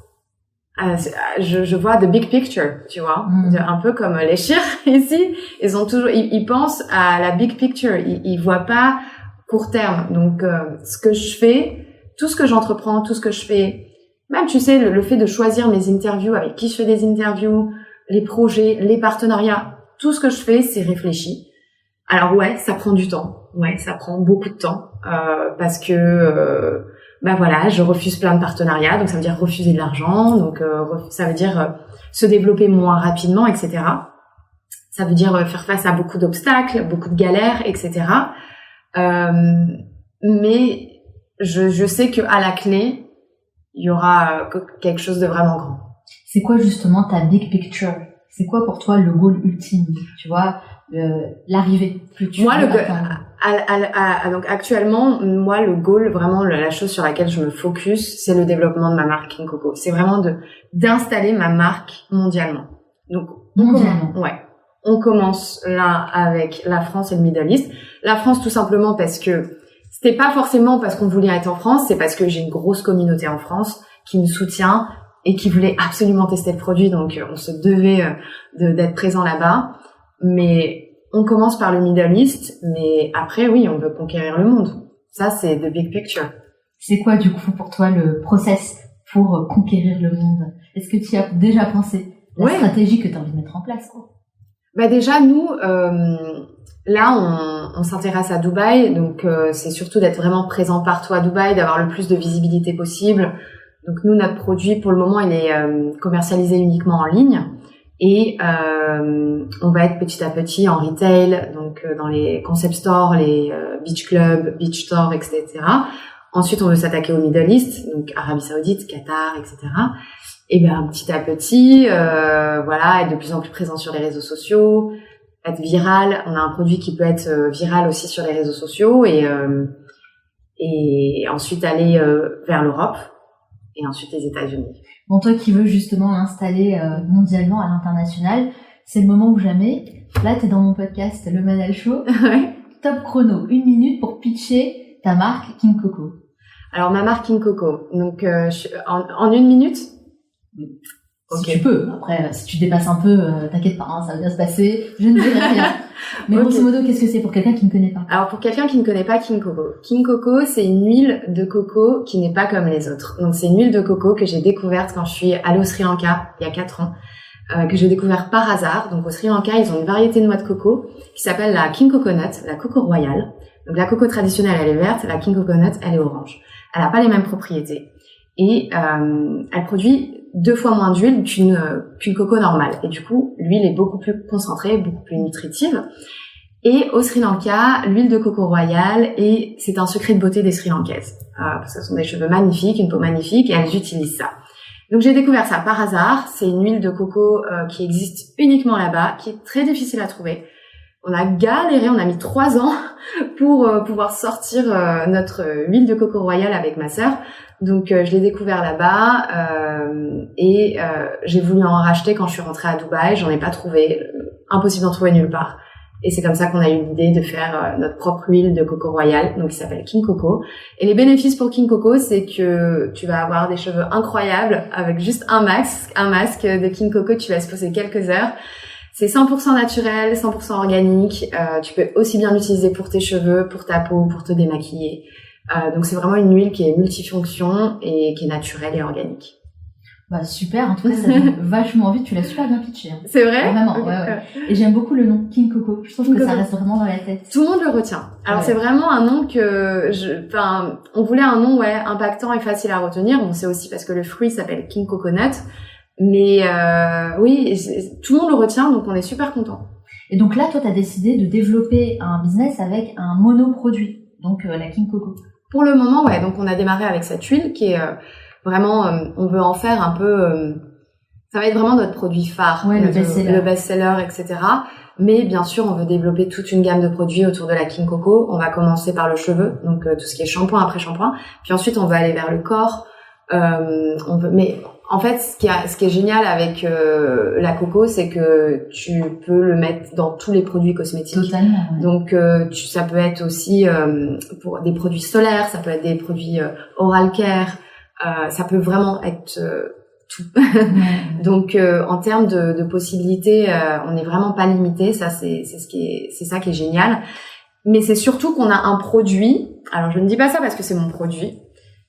je vois the big picture, tu vois, un peu comme les cheikhs ici. Ils pensent à la big picture. Ils voient pas court terme. Donc, ce que je fais, tout ce que j'entreprends, tout ce que je fais, même, tu sais, le fait de choisir mes interviews, avec qui je fais des interviews, les projets, les partenariats, tout ce que je fais, c'est réfléchi. Alors ouais, ça prend du temps. Ouais, ça prend beaucoup de temps parce que voilà, je refuse plein de partenariats, donc ça veut dire refuser de l'argent, donc ça veut dire se développer moins rapidement, etc. Ça veut dire faire face à beaucoup d'obstacles, beaucoup de galères, etc. Mais je sais que à la clé, il y aura quelque chose de vraiment grand. C'est quoi justement ta big picture? C'est quoi pour toi le goal ultime? Tu vois, l'arrivée que tu moi, veux donc actuellement, moi, le goal, vraiment, la chose sur laquelle je me focus, c'est le développement de ma marque King Coco. C'est vraiment d'installer ma marque mondialement. Donc, mondialement. Ouais. On commence là avec la France et le Middle East. La France, tout simplement parce que c'était pas forcément parce qu'on voulait être en France, c'est parce que j'ai une grosse communauté en France qui me soutient et qui voulait absolument tester le produit. Donc, on se devait d'être présent là-bas. Mais on commence par le Middle East, mais après, oui, on veut conquérir le monde. Ça, c'est the big picture. C'est quoi, du coup, pour toi, le process pour conquérir le monde? Est-ce que tu y as déjà pensé la stratégie que tu as envie de mettre en place, quoi? Bah déjà, nous, là, on s'intéresse à Dubaï, donc c'est surtout d'être vraiment présent partout à Dubaï, d'avoir le plus de visibilité possible. Donc nous, notre produit, pour le moment, il est commercialisé uniquement en ligne. Et on va être petit à petit en retail, donc dans les concept stores, les beach clubs, beach stores, etc. Ensuite, on veut s'attaquer au Middle East, donc Arabie Saoudite, Qatar, etc. Et ben petit à petit, voilà, être de plus en plus présent sur les réseaux sociaux, être viral. On a un produit qui peut être viral aussi sur les réseaux sociaux et ensuite aller vers l'Europe et ensuite les États-Unis. Bon, toi qui veux justement l'installer mondialement à l'international, c'est le moment ou jamais. Là, t'es dans mon podcast, le Manal Show. Ouais. Top chrono, 1 minute pour pitcher ta marque King Coco. Alors ma marque King Coco, donc en 1 minute. Si tu peux. Après, si tu dépasses un peu, t'inquiète pas, hein, ça va bien se passer. Je ne dirai rien. Mais grosso modo, qu'est-ce que c'est pour quelqu'un qui ne connaît pas? Alors pour quelqu'un qui ne connaît pas King Coco. King Coco, c'est une huile de coco qui n'est pas comme les autres. Donc c'est une huile de coco que j'ai découverte quand je suis allée au Sri Lanka il y a 4 ans, que j'ai découvert par hasard. Donc au Sri Lanka, ils ont une variété de noix de coco qui s'appelle la King Coconut, la coco royale. Donc la coco traditionnelle, elle est verte, la King Coconut, elle est orange. Elle n'a pas les mêmes propriétés. Et elle produit 2 fois moins d'huile qu'une coco normale. Et du coup, l'huile est beaucoup plus concentrée, beaucoup plus nutritive. Et au Sri Lanka, l'huile de coco royale, et c'est un secret de beauté des Sri Lankaises. Parce que ce sont des cheveux magnifiques, une peau magnifique, et elles utilisent ça. Donc j'ai découvert ça par hasard. C'est une huile de coco qui existe uniquement là-bas, qui est très difficile à trouver. On a galéré, on a mis 3 ans pour pouvoir sortir notre huile de coco royale avec ma sœur. Donc je l'ai découvert là-bas et j'ai voulu en racheter quand je suis rentrée à Dubaï. J'en ai pas trouvé, impossible d'en trouver nulle part. Et c'est comme ça qu'on a eu l'idée de faire notre propre huile de coco royale, donc qui s'appelle King Coco. Et les bénéfices pour King Coco, c'est que tu vas avoir des cheveux incroyables avec juste un masque de King Coco. Tu vas se poser quelques heures. C'est 100% naturel, 100% organique. Tu peux aussi bien l'utiliser pour tes cheveux, pour ta peau, pour te démaquiller. Donc c'est vraiment une huile qui est multifonction et qui est naturelle et organique. Bah super, en tout cas ça donne vachement envie, tu l'as super bien pitché. Hein. C'est vrai? Vraiment, ouais. Et j'aime beaucoup le nom, King Coco. Je trouve que ça reste vraiment dans la tête. Tout le monde le retient. Alors c'est vraiment un nom que on voulait un nom impactant et facile à retenir. Bon, c'est aussi parce que le fruit s'appelle King Coconut. Mais oui, tout le monde le retient, donc on est super content. Et donc là, toi, t'as décidé de développer un business avec un monoproduit, donc la King Coco. Pour le moment, ouais. Donc on a démarré avec cette huile qui est vraiment, on veut en faire un peu, ça va être vraiment notre produit phare, le best-seller, etc. Mais bien sûr, on veut développer toute une gamme de produits autour de la King Coco. On va commencer par le cheveu, donc tout ce qui est shampoing après shampoing. Puis ensuite, on va aller vers le corps. Mais en fait, ce qui est génial avec la coco, c'est que tu peux le mettre dans tous les produits cosmétiques. Totalement. Ouais. Donc ça peut être aussi pour des produits solaires, ça peut être des produits oral care, ça peut vraiment être tout. Donc en termes de possibilités, on n'est vraiment pas limité. Ça c'est ça qui est génial. Mais c'est surtout qu'on a un produit. Alors je ne dis pas ça parce que c'est mon produit,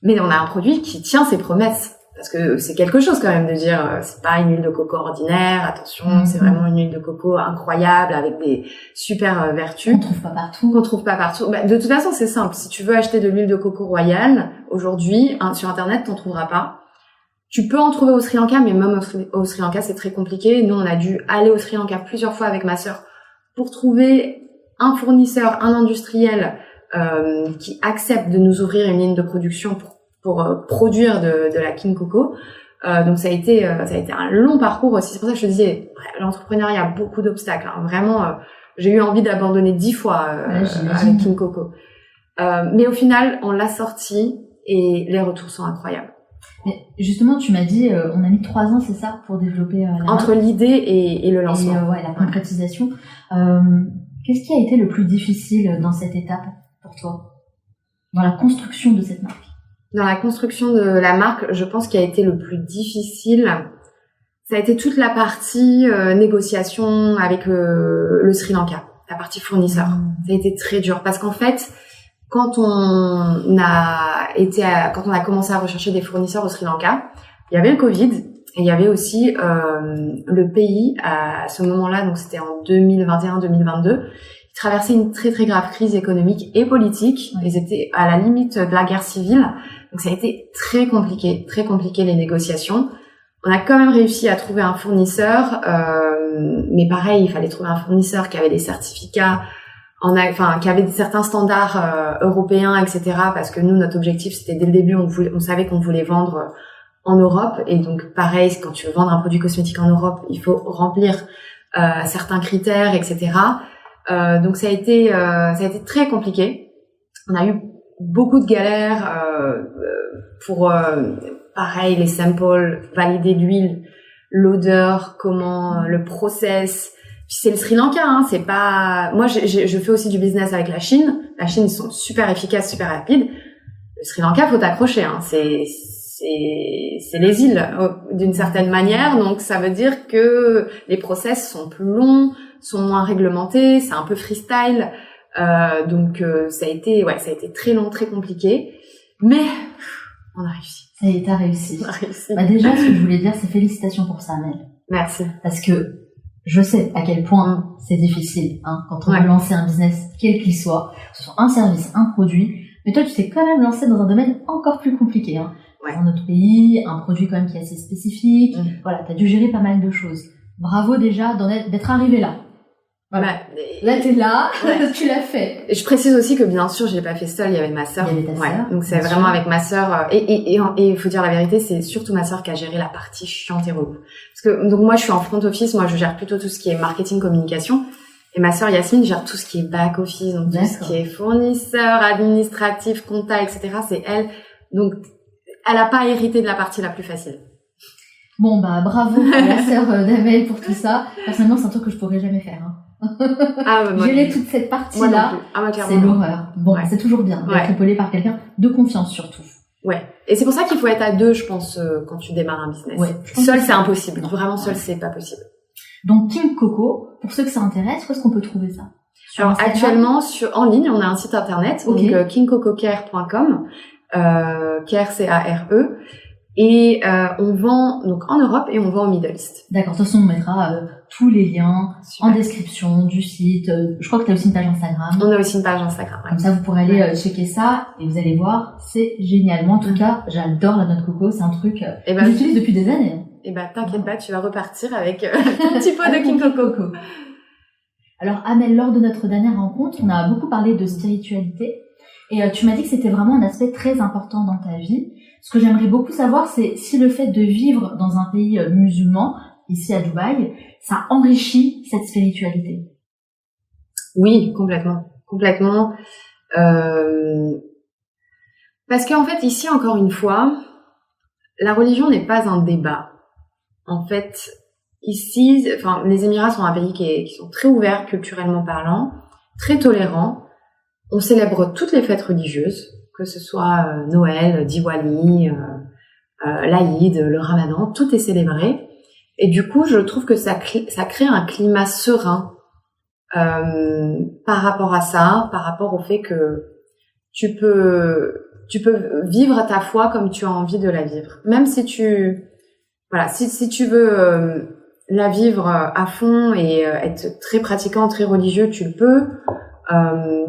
mais on a un produit qui tient ses promesses. Parce que c'est quelque chose quand même de dire c'est pas une huile de coco ordinaire, attention, c'est vraiment une huile de coco incroyable avec des super vertus. Qu'on trouve pas partout. Bah, de toute façon, c'est simple. Si tu veux acheter de l'huile de coco royale, aujourd'hui, sur internet, t'en trouveras pas. Tu peux en trouver au Sri Lanka, mais même au Sri Lanka, c'est très compliqué. Nous, on a dû aller au Sri Lanka plusieurs fois avec ma sœur pour trouver un fournisseur, un industriel qui accepte de nous ouvrir une ligne de production pour produire de la King Coco. Donc ça a été un long parcours aussi. C'est pour ça que je te disais, l'entrepreneuriat a beaucoup d'obstacles. Hein. Vraiment, j'ai eu envie d'abandonner 10 fois avec King Coco. Mais au final, on l'a sorti et les retours sont incroyables. Mais justement, tu m'as dit, on a mis 3 ans, c'est ça, pour développer la entre marque l'idée et le lancement. Et la concrétisation. Qu'est-ce qui a été le plus difficile dans cette étape pour toi, dans la construction de cette marque? Dans la construction de la marque, je pense qu'il a été le plus difficile, ça a été toute la partie négociation avec le Sri Lanka, la partie fournisseur. Ça a été très dur parce qu'en fait, quand on a commencé à rechercher des fournisseurs au Sri Lanka, il y avait le Covid et il y avait aussi le pays à ce moment-là, donc c'était en 2021-2022, qui traversait une très très grave crise économique et politique. Ils étaient à la limite de la guerre civile, donc ça a été très compliqué les négociations. On a quand même réussi à trouver un fournisseur, mais pareil, il fallait trouver un fournisseur qui avait des certificats, qui avait certains standards européens, etc. Parce que nous, notre objectif, c'était dès le début, on savait qu'on voulait vendre en Europe, et donc pareil, quand tu veux vendre un produit cosmétique en Europe, il faut remplir certains critères, etc. Donc ça a été très compliqué. On a eu beaucoup de galères pour pareil, les samples, valider l'huile, l'odeur, comment le process. Puis c'est le Sri Lanka, hein, c'est pas. Moi, je fais aussi du business avec la Chine. La Chine, ils sont super efficaces, super rapides. Le Sri Lanka, faut t'accrocher, hein. C'est les îles d'une certaine manière, donc ça veut dire que les process sont plus longs, sont moins réglementés, c'est un peu freestyle. Donc ça a été très long, très compliqué, mais on a réussi. Ça y est, t'as réussi. On a réussi. Bah déjà, ce que je voulais dire, c'est félicitations pour ça, Amel. Merci. Parce que je sais à quel point c'est difficile, hein, quand on veut lancer un business, quel qu'il soit, que ce soit un service, un produit. Mais toi, tu t'es quand même lancé dans un domaine encore plus compliqué, hein. Dans notre pays, un produit quand même qui est assez spécifique. Voilà, t'as dû gérer pas mal de choses. Bravo déjà d'être arrivé là. Voilà. Là, t'es là, tu l'as fait. Et je précise aussi que bien sûr, je l'ai pas fait seule, il y avait ma sœur. Il y avait ta sœur. Donc c'est vraiment avec ma sœur. Et il faut dire la vérité, c'est surtout ma sœur qui a géré la partie chiante et relou. Parce que, donc moi, je suis en front office, moi, je gère plutôt tout ce qui est marketing, communication. Et ma sœur Yasmine gère tout ce qui est back office, donc tout ce qui est fournisseur, administratif, compta, etc. C'est elle. Donc, elle a pas hérité de la partie la plus facile. Bon, bah, bravo à la sœur d'Amel pour tout ça. Personnellement, c'est un truc que je pourrais jamais faire, hein. Gérer toute cette partie-là, c'est l'horreur. Bon, c'est toujours bien d'être épaulé par quelqu'un de confiance surtout. Ouais. Et c'est pour ça qu'il faut être à deux, je pense, quand tu démarres un business. Seul, c'est impossible. Non. Vraiment, seul, c'est pas possible. Donc, King Coco, pour ceux que ça intéresse, où est-ce qu'on peut trouver ça? Alors, actuellement, en ligne, on a un site internet, donc kingcococare.com, care, C-A-R-E. Et on vend donc en Europe et on vend au Middle East. D'accord, de toute façon on mettra tous les liens en description du site. Je crois que tu as aussi une page Instagram. On a aussi une page Instagram. Comme ça vous pourrez aller checker ça et vous allez voir, c'est génial. Moi en tout cas, j'adore la noix de coco, c'est un truc que j'utilise depuis des années. Et t'inquiète pas, tu vas repartir avec un petit pot de King Coco. Alors Amel, lors de notre dernière rencontre, on a beaucoup parlé de spiritualité et tu m'as dit que c'était vraiment un aspect très important dans ta vie. Ce que j'aimerais beaucoup savoir, c'est si le fait de vivre dans un pays musulman, ici à Dubaï, ça enrichit cette spiritualité. Oui, complètement. Parce qu'en fait, ici, encore une fois, la religion n'est pas un débat. En fait, ici, les Émirats sont un pays qui sont très ouverts culturellement parlant, très tolérants. On célèbre toutes les fêtes religieuses, que ce soit Noël, Diwali, l'Aïd, le Ramadan, tout est célébré. Et du coup, je trouve que ça crée un climat serein par rapport à ça, par rapport au fait que tu peux vivre ta foi comme tu as envie de la vivre. Même si si tu veux la vivre à fond et être très pratiquant, très religieux, tu le peux.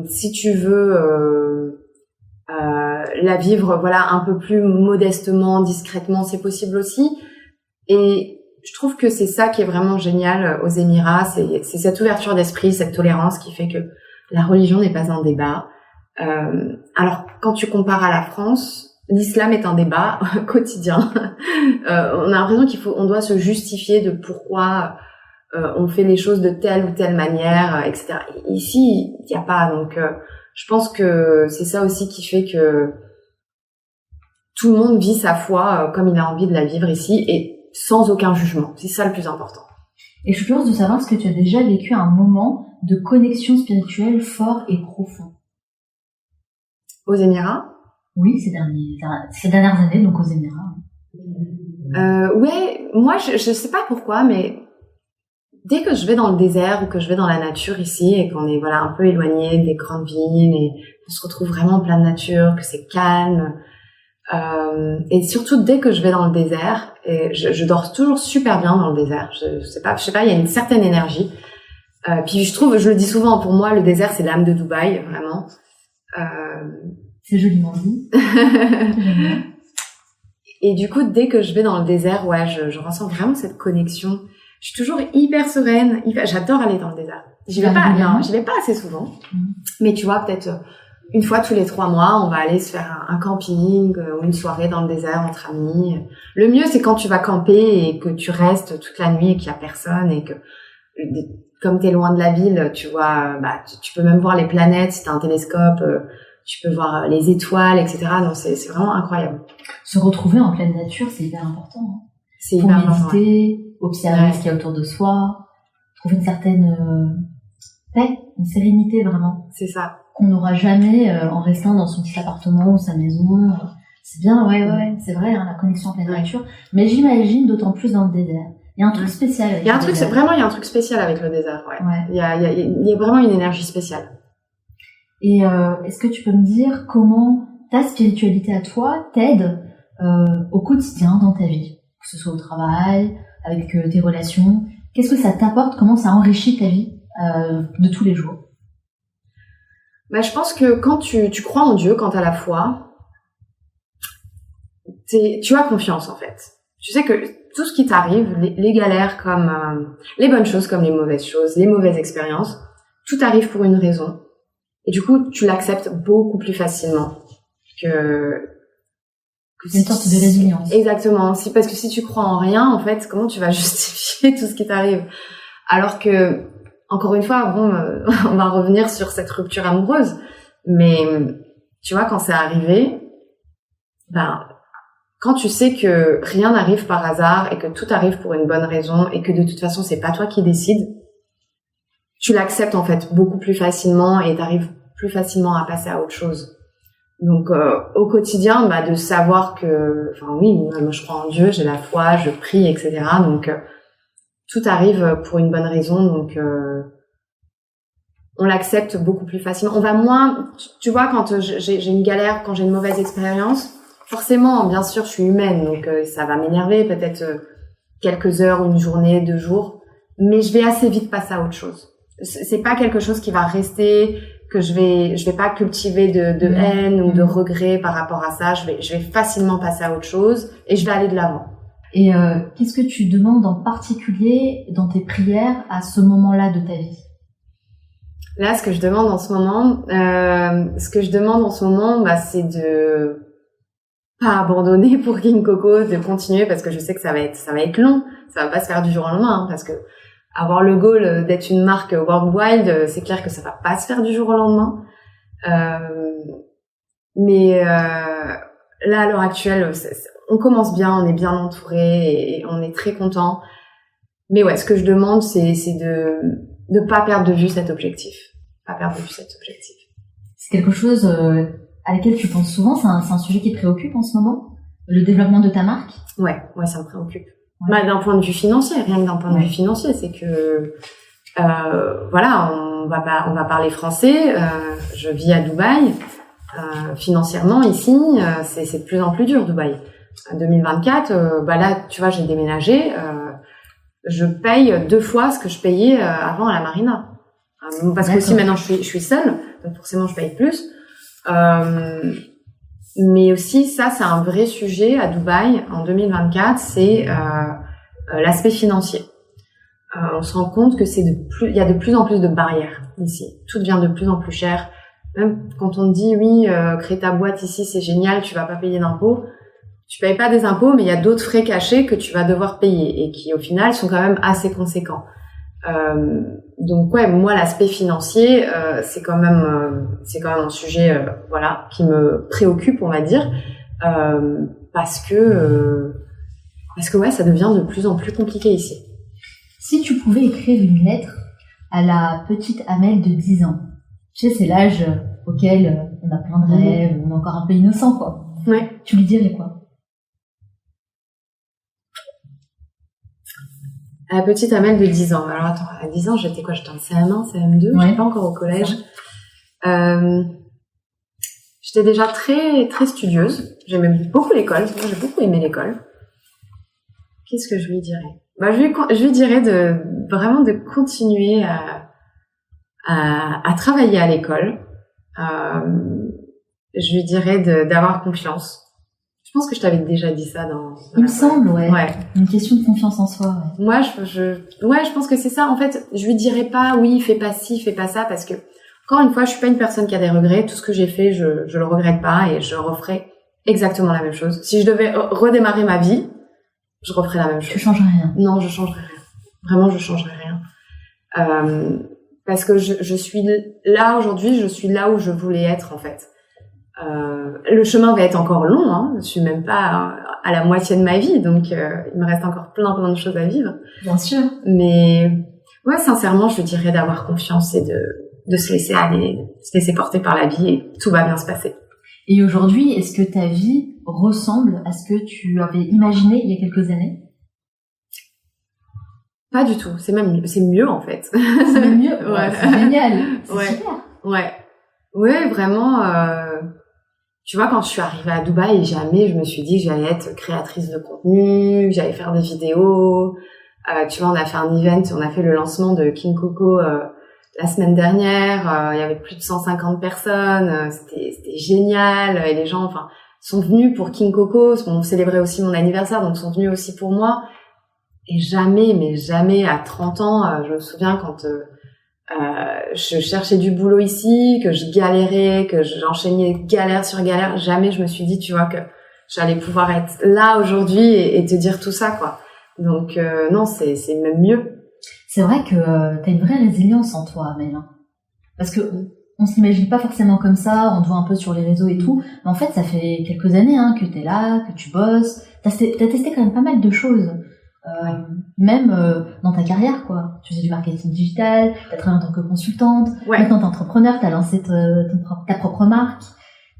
Si tu veux la vivre un peu plus modestement, discrètement, c'est possible aussi. Et je trouve que c'est ça qui est vraiment génial aux Émirats, c'est cette ouverture d'esprit, cette tolérance qui fait que la religion n'est pas un débat. Alors quand tu compares à la France, l'islam est un débat quotidien. On a l'impression on doit se justifier de pourquoi on fait les choses de telle ou telle manière, etc. Ici, il n'y a pas, donc je pense que c'est ça aussi qui fait que tout le monde vit sa foi comme il a envie de la vivre ici et sans aucun jugement. C'est ça le plus important. Et je suis curieuse de savoir ce que tu as déjà vécu un moment de connexion spirituelle fort et profond. Aux Émirats ? Oui, ces dernières années, donc aux Émirats. Ouais, moi je sais pas pourquoi, mais dès que je vais dans le désert ou que je vais dans la nature ici et qu'on est un peu éloigné des grandes villes et se retrouve vraiment en pleine nature, que c'est calme. Et surtout dès que je vais dans le désert, et je dors toujours super bien dans le désert. Je sais pas, il y a une certaine énergie. Puis je le dis souvent, pour moi, le désert c'est l'âme de Dubaï, vraiment. C'est joliment dit. Et du coup, dès que je vais dans le désert, ouais, je ressens vraiment cette connexion. Je suis toujours hyper sereine. J'adore aller dans le désert. J'y vais pas assez souvent. Mais tu vois, peut-être une fois tous les 3 mois, on va aller se faire un camping ou une soirée dans le désert entre amis. Le mieux, c'est quand tu vas camper et que tu restes toute la nuit et qu'il y a personne et que, comme t'es loin de la ville, tu vois, tu peux même voir les planètes si t'as un télescope. Tu peux voir les étoiles, etc. Donc c'est vraiment incroyable. Se retrouver en pleine nature, c'est hyper important. Hein. C'est pour hyper méditer, important. Observer ce qu'il y a autour de soi, trouver une certaine paix, une sérénité vraiment. C'est ça. Qu'on n'aura jamais en restant dans son petit appartement ou sa maison. C'est bien, ouais, c'est vrai, hein, la connexion en pleine nature. Mais j'imagine d'autant plus dans le désert. Il y a un truc spécial avec le désert. Il y a un truc spécial avec le désert, ouais. Il y a vraiment une énergie spéciale. Et est-ce que tu peux me dire comment ta spiritualité à toi t'aide au quotidien dans ta vie, que ce soit au travail, avec tes relations? Qu'est-ce que ça t'apporte? Comment ça enrichit ta vie de tous les jours? Je pense que quand tu crois en Dieu, quand t'as la foi, tu as confiance en fait. Tu sais que tout ce qui t'arrive, les galères comme les bonnes choses comme les mauvaises choses, les mauvaises expériences, tout arrive pour une raison. Et du coup, tu l'acceptes beaucoup plus facilement que une sorte de résilience. Exactement. Parce que si tu crois en rien, en fait, comment tu vas justifier tout ce qui t'arrive? Alors que, encore une fois, on va revenir sur cette rupture amoureuse. Mais, tu vois, quand c'est arrivé, quand tu sais que rien n'arrive par hasard et que tout arrive pour une bonne raison et que de toute façon, c'est pas toi qui décides, tu l'acceptes en fait beaucoup plus facilement et t'arrives plus facilement à passer à autre chose. Donc au quotidien, de savoir que, moi je crois en Dieu, j'ai la foi, je prie, etc. Donc tout arrive pour une bonne raison, donc on l'accepte beaucoup plus facilement. On va moins, tu vois, quand j'ai une galère, quand j'ai une mauvaise expérience, forcément, bien sûr, je suis humaine, donc ça va m'énerver, peut-être quelques heures, une journée, 2 jours, mais je vais assez vite passer à autre chose. C'est pas quelque chose qui va rester, que je vais pas cultiver de haine ou de regret par rapport à ça. Je vais facilement passer à autre chose et je vais aller de l'avant. Et qu'est-ce que tu demandes en particulier dans tes prières à ce moment-là de ta vie? Là, ce que je demande en ce moment, c'est de pas abandonner pour King Coco, de continuer parce que je sais que ça va être long. Ça va pas se faire du jour au lendemain, parce que avoir le goal d'être une marque worldwide, c'est clair que ça va pas se faire du jour au lendemain. Mais là, à l'heure actuelle, on commence bien, on est bien entouré et on est très content. Mais ouais, ce que je demande, c'est de pas perdre de vue cet objectif. C'est quelque chose à laquelle tu penses souvent? C'est un sujet qui te préoccupe en ce moment? Le développement de ta marque? Ouais, ça me préoccupe. D'un point de vue financier, rien que d'un point de vue financier, c'est que on va parler français. Je vis à Dubaï. Financièrement ici, c'est de plus en plus dur Dubaï. 2024, là, tu vois, j'ai déménagé. Je paye 2 fois ce que je payais avant à la marina. Parce que aussi maintenant je suis seule, donc forcément je paye plus. Mais aussi ça, c'est un vrai sujet à Dubaï en 2024, c'est l'aspect financier. On se rend compte que il y a de plus en plus de barrières ici. Tout devient de plus en plus cher. Même quand on te dit oui, créer ta boîte ici c'est génial, tu vas pas payer d'impôts. Tu payes pas des impôts, mais il y a d'autres frais cachés que tu vas devoir payer et qui au final sont quand même assez conséquents. Donc ouais, moi l'aspect financier c'est quand même un sujet qui me préoccupe, on va dire, parce que ouais, ça devient de plus en plus compliqué ici. Si tu pouvais écrire une lettre à la petite Amel de 10 ans, tu sais, c'est l'âge auquel on a plein de rêves, on est encore un peu innocent, quoi. Ouais. Tu lui dirais quoi? À la petite Amel de 10 ans. Alors attends, à 10 ans, j'étais quoi? J'étais en CM1, CM2, j'étais pas encore au collège. J'étais déjà très, très studieuse. J'aimais beaucoup l'école. Moi, j'ai beaucoup aimé l'école. Qu'est-ce que je lui dirais? Je lui dirais vraiment de continuer à travailler à l'école. Je lui dirais d'avoir confiance. Je pense que je t'avais déjà dit ça Il me semble, ouais. Une question de confiance en soi. Ouais. Moi, je pense que c'est ça. En fait, je lui dirais pas, oui, fais pas ci, fais pas ça, parce que, encore une fois, je suis pas une personne qui a des regrets. Tout ce que j'ai fait, je le regrette pas et je referai exactement la même chose. Si je devais redémarrer ma vie, je referais la même chose. Tu changerais rien? Non, je changerais rien. Vraiment, je changerais rien. Parce que je suis là aujourd'hui, je suis là où je voulais être, en fait. Le chemin va être encore long, hein. Je suis même pas à la moitié de ma vie, donc il me reste encore plein de choses à vivre. Bien sûr. Mais ouais, sincèrement, je dirais d'avoir confiance et de se laisser aller, de se laisser porter par la vie et tout va bien se passer. Et aujourd'hui, est-ce que ta vie ressemble à ce que tu avais imaginé il y a quelques années? Pas du tout. C'est mieux en fait. C'est même mieux. Ouais. C'est génial. C'est super. Ouais, vraiment. Tu vois, quand je suis arrivée à Dubaï, jamais je me suis dit que j'allais être créatrice de contenu, que j'allais faire des vidéos. Tu vois, on a fait un event, on a fait le lancement de King Coco la semaine dernière. Il y avait plus de 150 personnes. C'était génial. Et les gens, sont venus pour King Coco. On célébrait aussi mon anniversaire, donc sont venus aussi pour moi. Et jamais à 30 ans, je me souviens quand je cherchais du boulot ici, que je galérais, que j'enchaînais galère sur galère, jamais je me suis dit, tu vois, que j'allais pouvoir être là aujourd'hui et te dire tout ça, quoi. Donc non, c'est même mieux. C'est vrai que t'as une vraie résilience en toi, Amel. Parce que on s'imagine pas forcément comme ça, on te voit un peu sur les réseaux et tout, mais en fait, ça fait quelques années que t'es là, que tu bosses. T'as testé quand même pas mal de choses. Même dans ta carrière, quoi. Tu faisais du marketing digital, t'as travaillé en tant que consultante, maintenant t'es entrepreneur, t'as lancé ta propre marque,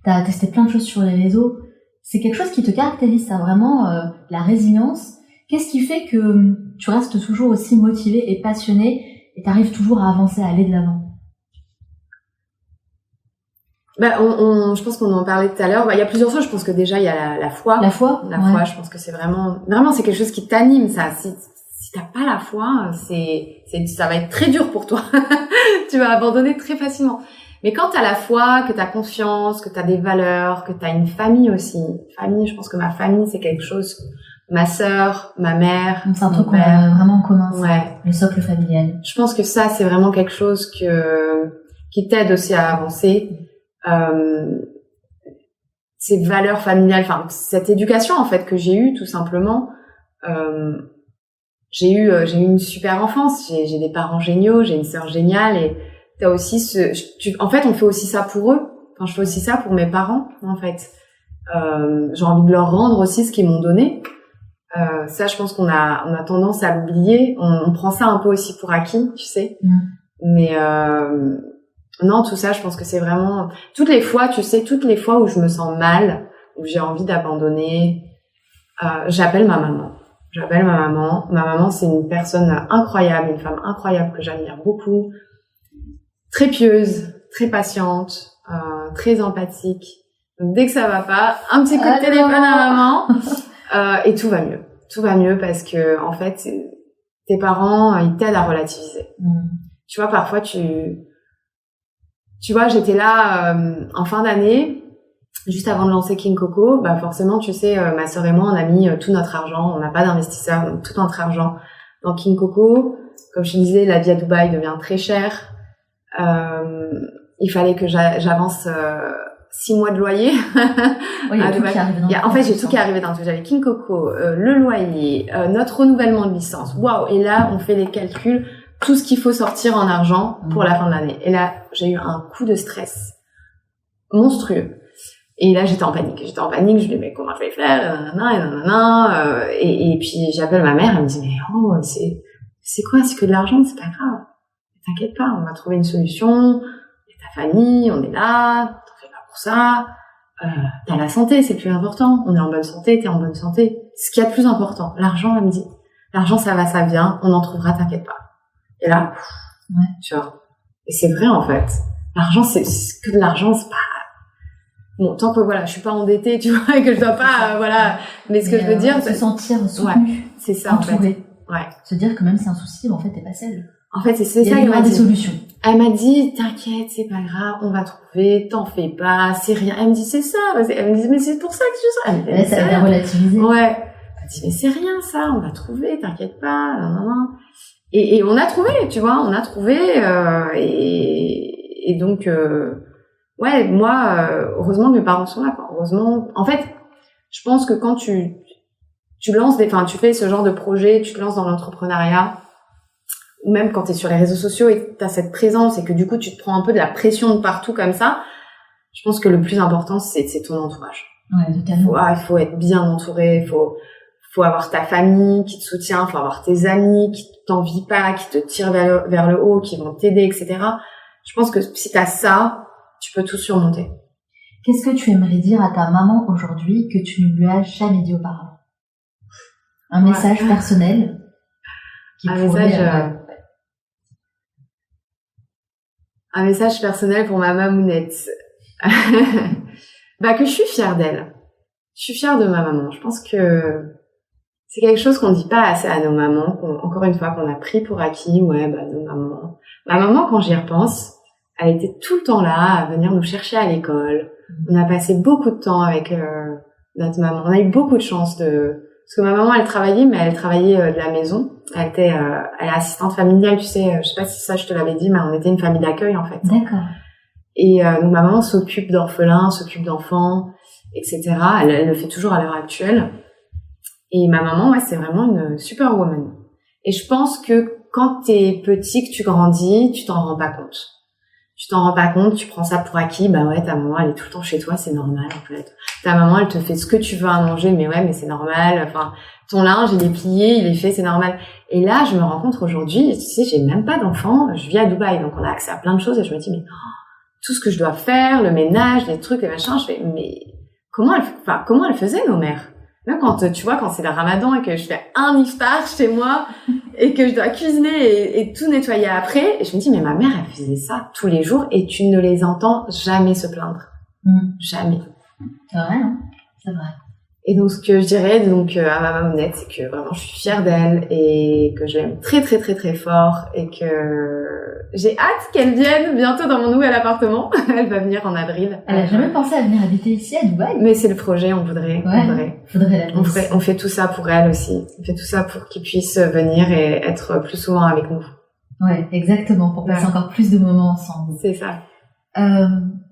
t'as testé plein de choses sur les réseaux. C'est quelque chose qui te caractérise, ça, vraiment, la résilience. Qu'est-ce qui fait que tu restes toujours aussi motivé et passionné et t'arrives toujours à avancer, à aller de l'avant? Je pense qu'on en parlait tout à l'heure. Il y a plusieurs choses. Je pense que déjà il y a la foi. La foi, je pense que c'est vraiment c'est quelque chose qui t'anime, ça. Si t'as pas la foi, ça va être très dur pour toi. Tu vas abandonner très facilement. Mais quand t'as la foi, que t'as confiance, que t'as des valeurs, que t'as une famille aussi. Famille, je pense que ma famille, c'est quelque chose. Ma sœur, ma mère. C'est un truc qu'on a vraiment en commun. Ouais. Le socle familial. Je pense que ça, c'est vraiment quelque chose qui t'aide aussi à avancer. Ces valeurs familiales, cette éducation en fait que j'ai eue tout simplement. J'ai eu une super enfance, j'ai des parents géniaux, j'ai une sœur géniale et t'as aussi en fait on fait aussi ça pour eux. Enfin, je fais aussi ça pour mes parents en fait. J'ai envie de leur rendre aussi ce qu'ils m'ont donné. Ça, je pense qu'on a tendance à l'oublier. On prend ça un peu aussi pour acquis, tu sais. Mais non, tout ça, je pense que c'est vraiment toutes les fois où je me sens mal, où j'ai envie d'abandonner, j'appelle ma maman. Ma maman, c'est une personne incroyable, une femme incroyable que j'admire beaucoup, très pieuse, très patiente, très empathique. Donc dès que ça va pas, un petit coup de téléphone à maman, et tout va mieux. Tout va mieux parce que en fait, tes parents, ils t'aident à relativiser. Tu vois, parfois tu vois, j'étais là en fin d'année, juste avant de lancer King Coco. Forcément, tu sais, ma sœur et moi, on a mis tout notre argent. On n'a pas d'investisseur, donc tout notre argent dans King Coco. Comme je te disais, la vie à Dubaï devient très chère. Il fallait que j'avance 6 mois de loyer. Oui, il y a tout qui arrive dans le en fait, j'ai tout qui est arrivé dans le truc. J'avais King Coco, le loyer, notre renouvellement de licence. Waouh! Et là, on fait les calculs. Tout ce qu'il faut sortir en argent pour la fin de l'année. Et là, j'ai eu un coup de stress monstrueux. Et là, j'étais en panique. Je lui dis, mais comment je vais faire? Et puis, j'appelle ma mère, elle me dit, mais c'est quoi? C'est que de l'argent, c'est pas grave. T'inquiète pas, on va trouver une solution. Il y a ta famille, on est là, t'en fais pas pour ça. T'as la santé, c'est le plus important. On est en bonne santé, t'es en bonne santé. Ce qu'il y a de plus important. L'argent, elle me dit, l'argent, ça va, ça vient, on en trouvera, t'inquiète pas. Et là, tu vois. Et c'est vrai, en fait. L'argent, c'est que de l'argent, c'est pas... Bon, tant que voilà, je suis pas endettée, tu vois, et que je dois pas, voilà. Mais ce que je veux dire, se sentir soutenue, ouais, c'est ça, entourée. en fait. Ouais. Se dire que même si c'est un souci, en fait, t'es pas seule. En fait, c'est ça qu'elle qu'elle m'a des dit. solutions. Elle m'a dit, t'inquiète, c'est pas grave, on va trouver, t'en fais pas, c'est rien. Elle me dit, c'est ça. Elle me dit, mais c'est pour ça que tu ça. Elle me dit, Ouais, ça a bien relativisé. Ouais. Elle me dit, mais c'est rien, ça, on va trouver, t'inquiète pas, non. Et on a trouvé, tu vois, et donc, ouais, moi, heureusement que mes parents sont là, quoi. Heureusement. En fait, je pense que quand tu fais ce genre de projet, tu te lances dans l'entrepreneuriat, ou même quand t'es sur les réseaux sociaux et que t'as cette présence et que du coup tu te prends un peu de la pression de partout comme ça, je pense que le plus important c'est ton entourage. Ouais, totalement. Il faut être bien entouré, il faut avoir ta famille qui te soutient, il faut avoir tes amis qui t'envient pas, qui te tirent vers le haut, qui vont t'aider, etc. Je pense que si t'as ça, tu peux tout surmonter. Qu'est-ce que tu aimerais dire à ta maman aujourd'hui que tu ne lui as jamais dit auparavant? Un message personnel qui un message personnel pour ma mamounette. Que je suis fière d'elle. Je suis fière de ma maman. Je pense que c'est quelque chose qu'on dit pas assez à nos mamans, encore une fois, qu'on a pris pour acquis. Ouais, nos mamans. Ma maman, quand j'y repense, elle était tout le temps là, à venir nous chercher à l'école. On a passé beaucoup de temps avec notre maman. On a eu beaucoup de chance parce que ma maman, elle travaillait, mais elle travaillait de la maison. Elle est assistante familiale, tu sais. Je sais pas si ça, je te l'avais dit, mais on était une famille d'accueil, en fait. D'accord. Et donc ma maman s'occupe d'orphelins, s'occupe d'enfants, etc. Elle le fait toujours à l'heure actuelle. Et ma maman, ouais, c'est vraiment une superwoman. Et je pense que quand t'es petit, que tu grandis, tu t'en rends pas compte. Tu prends ça pour acquis, ouais, ta maman, elle est tout le temps chez toi, c'est normal, en fait. Ta maman, elle te fait ce que tu veux à manger, mais ouais, mais c'est normal. Enfin, ton linge, il est plié, il est fait, c'est normal. Et là, je me rends compte aujourd'hui, tu sais, j'ai même pas d'enfant, je vis à Dubaï, donc on a accès à plein de choses, et je me dis, mais tout ce que je dois faire, le ménage, les trucs, les machins, je fais, mais comment elles faisaient, nos mères? Même quand, tu vois, quand c'est le ramadan et que je fais un iftar chez moi et que je dois cuisiner et tout nettoyer après, et je me dis, mais ma mère, elle faisait ça tous les jours et tu ne les entends jamais se plaindre. Jamais. C'est vrai, hein? C'est vrai. Et donc, ce que je dirais à ma mamounette, c'est que vraiment, je suis fière d'elle et que je l'aime très, très, très, très fort et que j'ai hâte qu'elle vienne bientôt dans mon nouvel appartement. Elle va venir en avril. Elle a jamais pensé à venir habiter ici, à Dubaï? Mais c'est le projet, on voudrait. Faudrait la on fait tout ça pour elle aussi. On fait tout ça pour qu'ils puissent venir et être plus souvent avec nous. Ouais, exactement, pour passer encore plus de moments ensemble. C'est ça.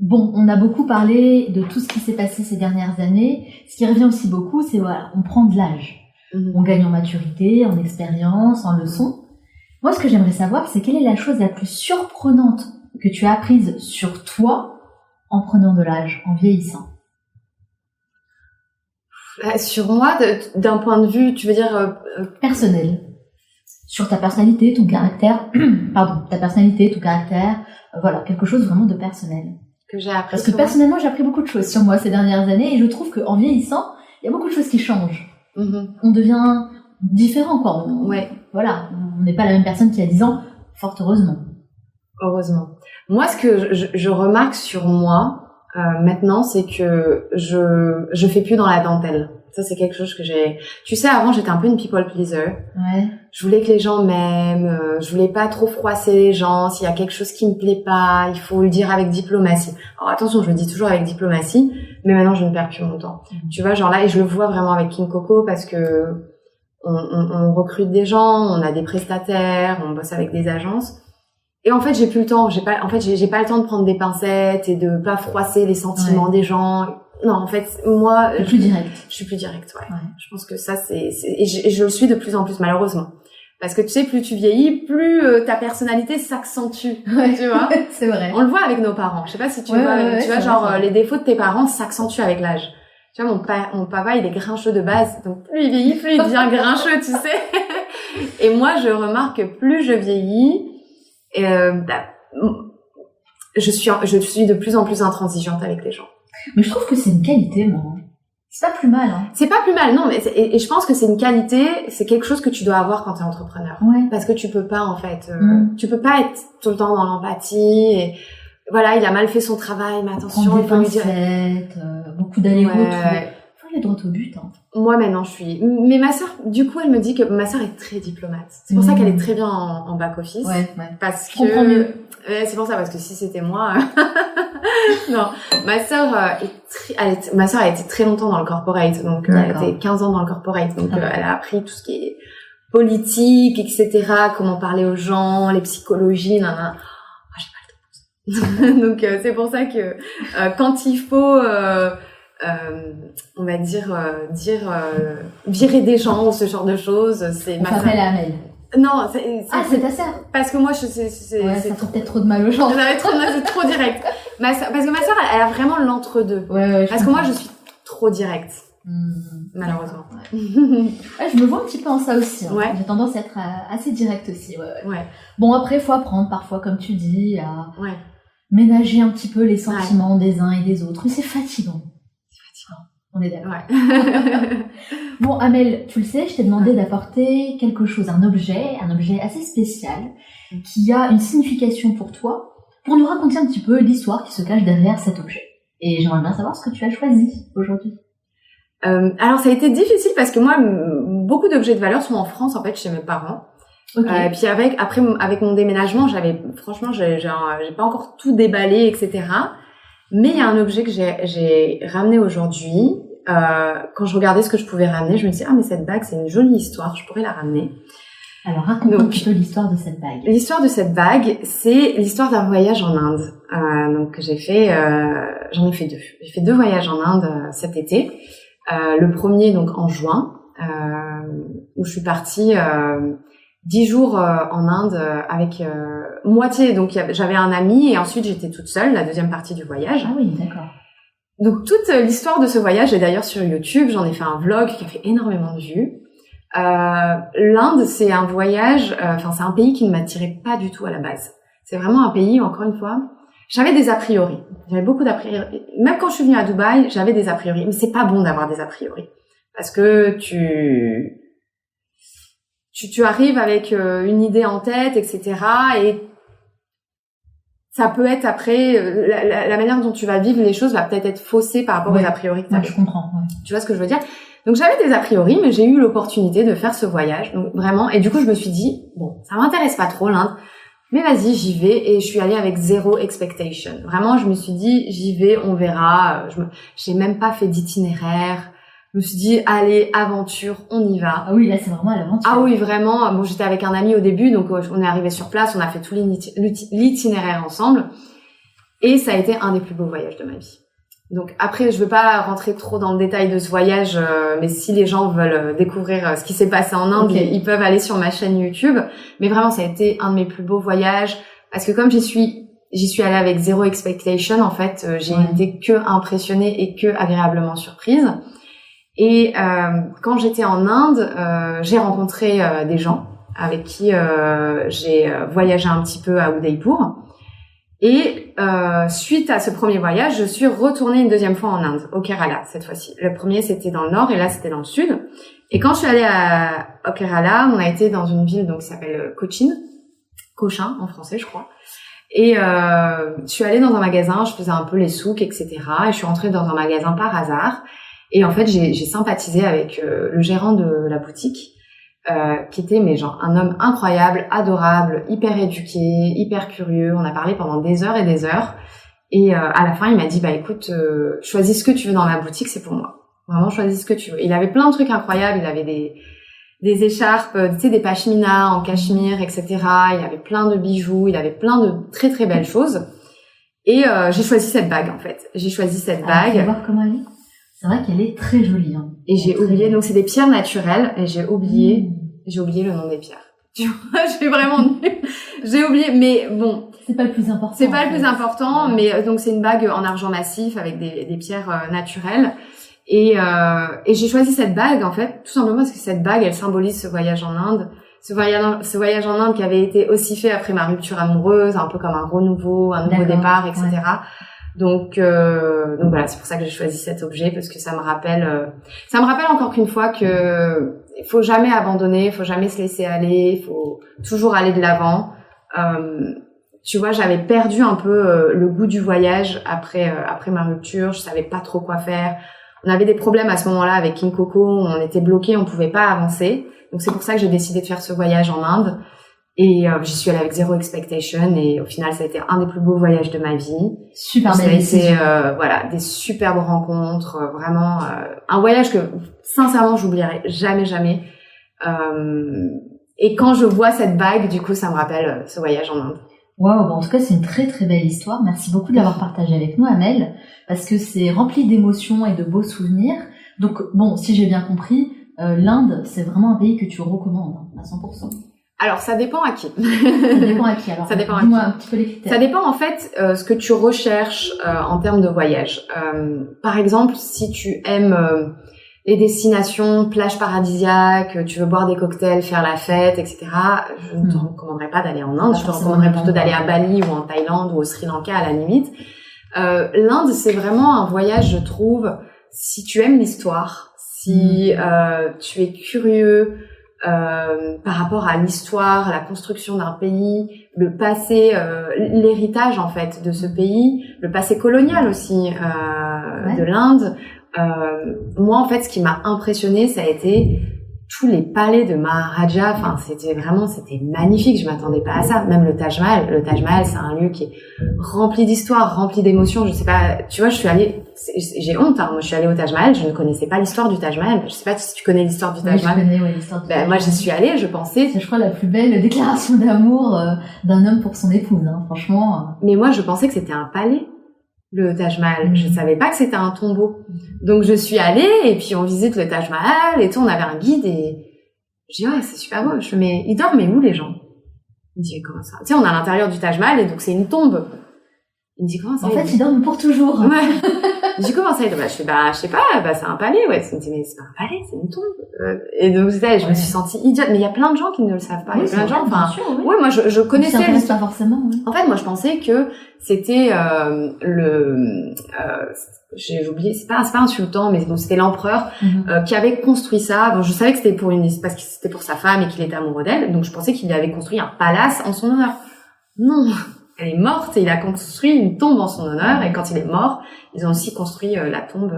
Bon, on a beaucoup parlé de tout ce qui s'est passé ces dernières années. Ce qui revient aussi beaucoup, c'est voilà, on prend de l'âge. On gagne en maturité, en expérience, en leçons. Moi, ce que j'aimerais savoir, c'est quelle est la chose la plus surprenante que tu as apprise sur toi en prenant de l'âge, en vieillissant? Sur moi, d'un point de vue, tu veux dire personnel. Sur ta personnalité, ton caractère, voilà, quelque chose vraiment de personnel. Que j'ai appris. Parce que personnellement, j'ai appris beaucoup de choses sur moi ces dernières années et je trouve qu'en vieillissant, il y a beaucoup de choses qui changent. On devient différent, quoi. Voilà, on n'est pas la même personne qu'il y a 10 ans, fort heureusement. Heureusement. Moi, ce que je remarque sur moi maintenant, c'est que je fais plus dans la dentelle. Ça, c'est quelque chose que j'ai... Tu sais, avant, j'étais un peu une people pleaser. Ouais. Je voulais que les gens m'aiment. Je voulais pas trop froisser les gens. S'il y a quelque chose qui me plaît pas, il faut le dire avec diplomatie. Alors, attention, je le dis toujours avec diplomatie, mais maintenant, je ne perds plus mon temps. Tu vois, genre là, et je le vois vraiment avec King Coco parce que on recrute des gens, on a des prestataires, on bosse avec des agences. Et en fait, j'ai plus le temps. J'ai pas le temps de prendre des pincettes et de pas froisser les sentiments des gens. Non, en fait, moi, je suis plus directe, ouais. Je pense que ça, et je le suis de plus en plus, malheureusement. Parce que tu sais, plus tu vieillis, plus ta personnalité s'accentue, tu vois. C'est vrai. On le voit avec nos parents. Je sais pas si tu vois, tu vois, genre, les défauts de tes parents s'accentuent avec l'âge. Tu vois, mon papa, il est grincheux de base, donc plus il vieillit, plus il devient grincheux, tu sais. Et moi, je remarque que plus je vieillis, je suis de plus en plus intransigeante avec les gens. Mais je trouve que c'est une qualité, moi. C'est pas plus mal, hein. C'est pas plus mal, non, mais et je pense que c'est une qualité, c'est quelque chose que tu dois avoir quand t'es entrepreneur. Ouais. Parce que tu peux pas, en fait, tu peux pas être tout le temps dans l'empathie et voilà, il a mal fait son travail, mais attention, Prendre il des faut lui dire. pincettes, beaucoup d'allers-retours. Ouais. Faut aller droit au but. Hein. Moi, maintenant, mais ma sœur, du coup, elle me dit que ma sœur est très diplomate. C'est pour ça qu'elle est très bien en back-office. Ouais. Parce Je comprends mieux. Ouais, c'est pour ça, parce que si c'était moi, non. Ma sœur ma sœur a été très longtemps dans le corporate, donc elle était 15 ans dans le corporate, donc elle a appris tout ce qui est politique, etc., comment parler aux gens, les psychologies, nanana. Moi, j'ai pas le temps. Donc c'est pour ça que quand il faut on va dire virer des gens ou ce genre de choses, c'est on s'appelle Amel. Non, c'est ta sœur. Parce que moi ça fait peut-être trop de mal aux gens. C'est trop direct. Parce que ma sœur, elle a vraiment l'entre-deux. Ouais, parce que moi, je suis trop directe. Malheureusement. Ouais, je me vois un petit peu en ça aussi. Hein. Ouais. J'ai tendance à être assez directe aussi. Ouais. Bon, après, il faut apprendre parfois, comme tu dis, à ménager un petit peu les sentiments des uns et des autres. Mais c'est fatigant. On est d'accord. Ouais. Bon, Amel, tu le sais, je t'ai demandé d'apporter quelque chose, un objet assez spécial, qui a une signification pour toi, pour nous raconter un petit peu l'histoire qui se cache derrière cet objet. Et j'aimerais bien savoir ce que tu as choisi aujourd'hui. Alors, ça a été difficile parce que moi, beaucoup d'objets de valeur sont en France, en fait, chez mes parents. Okay. Puis avec mon déménagement, franchement, j'ai pas encore tout déballé, etc. Mais il y a un objet que j'ai ramené aujourd'hui. Quand je regardais ce que je pouvais ramener, je me disais, mais cette bague, c'est une jolie histoire, je pourrais la ramener. Alors, raconte un petit peu l'histoire de cette bague. L'histoire de cette bague, c'est l'histoire d'un voyage en Inde. Donc, j'en ai fait 2. J'ai fait 2 voyages en Inde cet été. Le premier, donc, en juin, où je suis partie 10 jours en Inde avec moitié. Donc, j'avais un ami et ensuite, j'étais toute seule, la deuxième partie du voyage. Ah oui, d'accord. Donc, toute l'histoire de ce voyage est d'ailleurs sur YouTube. J'en ai fait un vlog qui a fait énormément de vues. L'Inde, c'est un voyage, c'est un pays qui ne m'attirait pas du tout à la base. C'est vraiment un pays, encore une fois, j'avais des a priori. J'avais beaucoup d'a priori. Même quand je suis venue à Dubaï, j'avais des a priori. Mais c'est pas bon d'avoir des a priori. Parce que tu arrives avec une idée en tête, etc. Et ça peut être après, la manière dont tu vas vivre les choses va peut-être être faussée par rapport aux a priori que tu as. Je comprends. Ouais. Tu vois ce que je veux dire? Donc j'avais des a priori, mais j'ai eu l'opportunité de faire ce voyage. Donc vraiment, et du coup je me suis dit, bon, ça m'intéresse pas trop l'Inde, mais vas-y, j'y vais. Et je suis allée avec 0 expectation. Vraiment, je me suis dit, j'y vais, on verra. J'ai même pas fait d'itinéraire. Je me suis dit, allez, aventure, on y va. Ah oui, là, c'est vraiment à l'aventure. Ah oui, vraiment. Bon, j'étais avec un ami au début, donc on est arrivé sur place, on a fait tout l'itinéraire ensemble. Et ça a été un des plus beaux voyages de ma vie. Donc après, je veux pas rentrer trop dans le détail de ce voyage, mais si les gens veulent découvrir ce qui s'est passé en Inde, ils peuvent aller sur ma chaîne YouTube. Mais vraiment, ça a été un de mes plus beaux voyages, parce que comme j'y suis allée avec 0 expectation, en fait, j'ai été que impressionnée et que agréablement surprise. Et quand j'étais en Inde, j'ai rencontré des gens avec qui j'ai voyagé un petit peu à Udaipur. Et suite à ce premier voyage, je suis retournée une deuxième fois en Inde, au Kerala cette fois-ci. Le premier, c'était dans le nord et là, c'était dans le sud. Et quand je suis allée au Kerala, on a été dans une ville donc qui s'appelle Cochin en français, je crois. Et je suis allée dans un magasin, je faisais un peu les souks, etc. Et je suis rentrée dans un magasin par hasard. Et en fait, j'ai sympathisé avec le gérant de la boutique, qui était un homme incroyable, adorable, hyper éduqué, hyper curieux. On a parlé pendant des heures et des heures. Et à la fin, il m'a dit, écoute, choisis ce que tu veux dans ma boutique, c'est pour moi. Vraiment, choisis ce que tu veux. Il avait plein de trucs incroyables. Il avait des écharpes, des pashminas en cachemire, etc. Il avait plein de bijoux. Il avait plein de très très belles choses. Et j'ai choisi cette bague, en fait. J'ai choisi cette bague. Tu vas voir comment elle est. C'est vrai qu'elle est très jolie. Hein. Et j'ai oublié, donc c'est des pierres naturelles, et j'ai oublié le nom des pierres. Tu vois, j'ai oublié, mais bon. C'est pas le plus important. C'est pas le plus important, mais donc c'est une bague en argent massif avec des pierres naturelles. Et j'ai choisi cette bague, en fait, tout simplement parce que cette bague, elle symbolise ce voyage en Inde. Ce voyage en Inde qui avait été aussi fait après ma rupture amoureuse, un peu comme un renouveau, un nouveau départ, etc. Ouais. Donc voilà, c'est pour ça que j'ai choisi cet objet, parce que ça me rappelle encore qu'une fois que il faut jamais abandonner, il faut jamais se laisser aller, il faut toujours aller de l'avant. tu vois, j'avais perdu un peu le goût du voyage après ma rupture. Je savais pas trop quoi faire. On avait des problèmes à ce moment-là avec King Coco. On était bloqués, on pouvait pas avancer. Donc c'est pour ça que j'ai décidé de faire ce voyage en Inde. Et j'y suis allée avec zéro expectation. Et au final, ça a été un des plus beaux voyages de ma vie. Super belle décision. Ça a été voilà, des superbes rencontres. Vraiment, un voyage que sincèrement, j'oublierai jamais. Et quand je vois cette bague, du coup, ça me rappelle ce voyage en Inde. Waouh, bah en tout cas, c'est une très très belle histoire. Merci beaucoup de l'avoir partagée avec nous, Amel, parce que c'est rempli d'émotions et de beaux souvenirs. Donc, bon, si j'ai bien compris, l'Inde, c'est vraiment un pays que tu recommandes à 100%. Alors, ça dépend à qui. Ça dépend à qui, alors. Ça dépend dis-moi un petit peu les critères. Ça dépend, en fait, ce que tu recherches en termes de voyage. Par exemple, si tu aimes les destinations, plages paradisiaques, tu veux boire des cocktails, faire la fête, etc., je ne te recommanderais pas d'aller en Inde. Je te recommanderais plutôt d'aller à Bali ou en Thaïlande ou au Sri Lanka à la limite. L'Inde, c'est vraiment un voyage, je trouve, si tu aimes l'histoire, si tu es curieux par rapport à l'histoire, la construction d'un pays, le passé, l'héritage en fait de ce pays, le passé colonial aussi de l'Inde. Moi, en fait, ce qui m'a impressionnée, ça a été tous les palais de Maharaja. Enfin, c'était magnifique. Je m'attendais pas à ça. Même le Taj Mahal. Le Taj Mahal, c'est un lieu qui est rempli d'histoire, rempli d'émotions. Je sais pas. Tu vois, je suis allée. J'ai honte. Hein. Moi, je suis allée au Taj Mahal. Je ne connaissais pas l'histoire du Taj Mahal. Je sais pas si tu connais l'histoire du Taj Mahal. Je connais, l'histoire du Taj Mahal. Moi, j'y suis allée. Je pensais. C'est, je crois, la plus belle déclaration d'amour d'un homme pour son épouse. Hein. Franchement. Mais moi, je pensais que c'était un palais. Le Taj Mahal. Je savais pas que c'était un tombeau. Donc, je suis allée, et puis on visite le Taj Mahal, et tout, on avait un guide, et j'ai dit, ouais, c'est super beau. Je fais, mais ils dorment, mais où, les gens? Il me dit, comment ça? Tu sais, on est à l'intérieur du Taj Mahal, et donc c'est une tombe. Il me dit, comment ça? En fait, ils dorment pour toujours. Ouais. Je dis, comment ça? Je fais, je sais pas, c'est un palais, ouais. Il me dit, mais c'est pas un palais, c'est une tombe. Et donc, je me suis sentie idiote. Mais il y a plein de gens qui ne le savent pas. Oui, il y a plein de gens, enfin. Oui, moi, je connaissais. Pas forcément, oui. En fait, moi, je pensais que c'était, j'ai oublié, c'est pas un sultan, mais bon, c'était l'empereur, qui avait construit ça. Bon, je savais que c'était parce que c'était pour sa femme et qu'il était amoureux d'elle. Donc, je pensais qu'il avait construit un palace en son honneur. Non. Elle est morte et il a construit une tombe en son honneur, et quand il est mort, ils ont aussi construit la tombe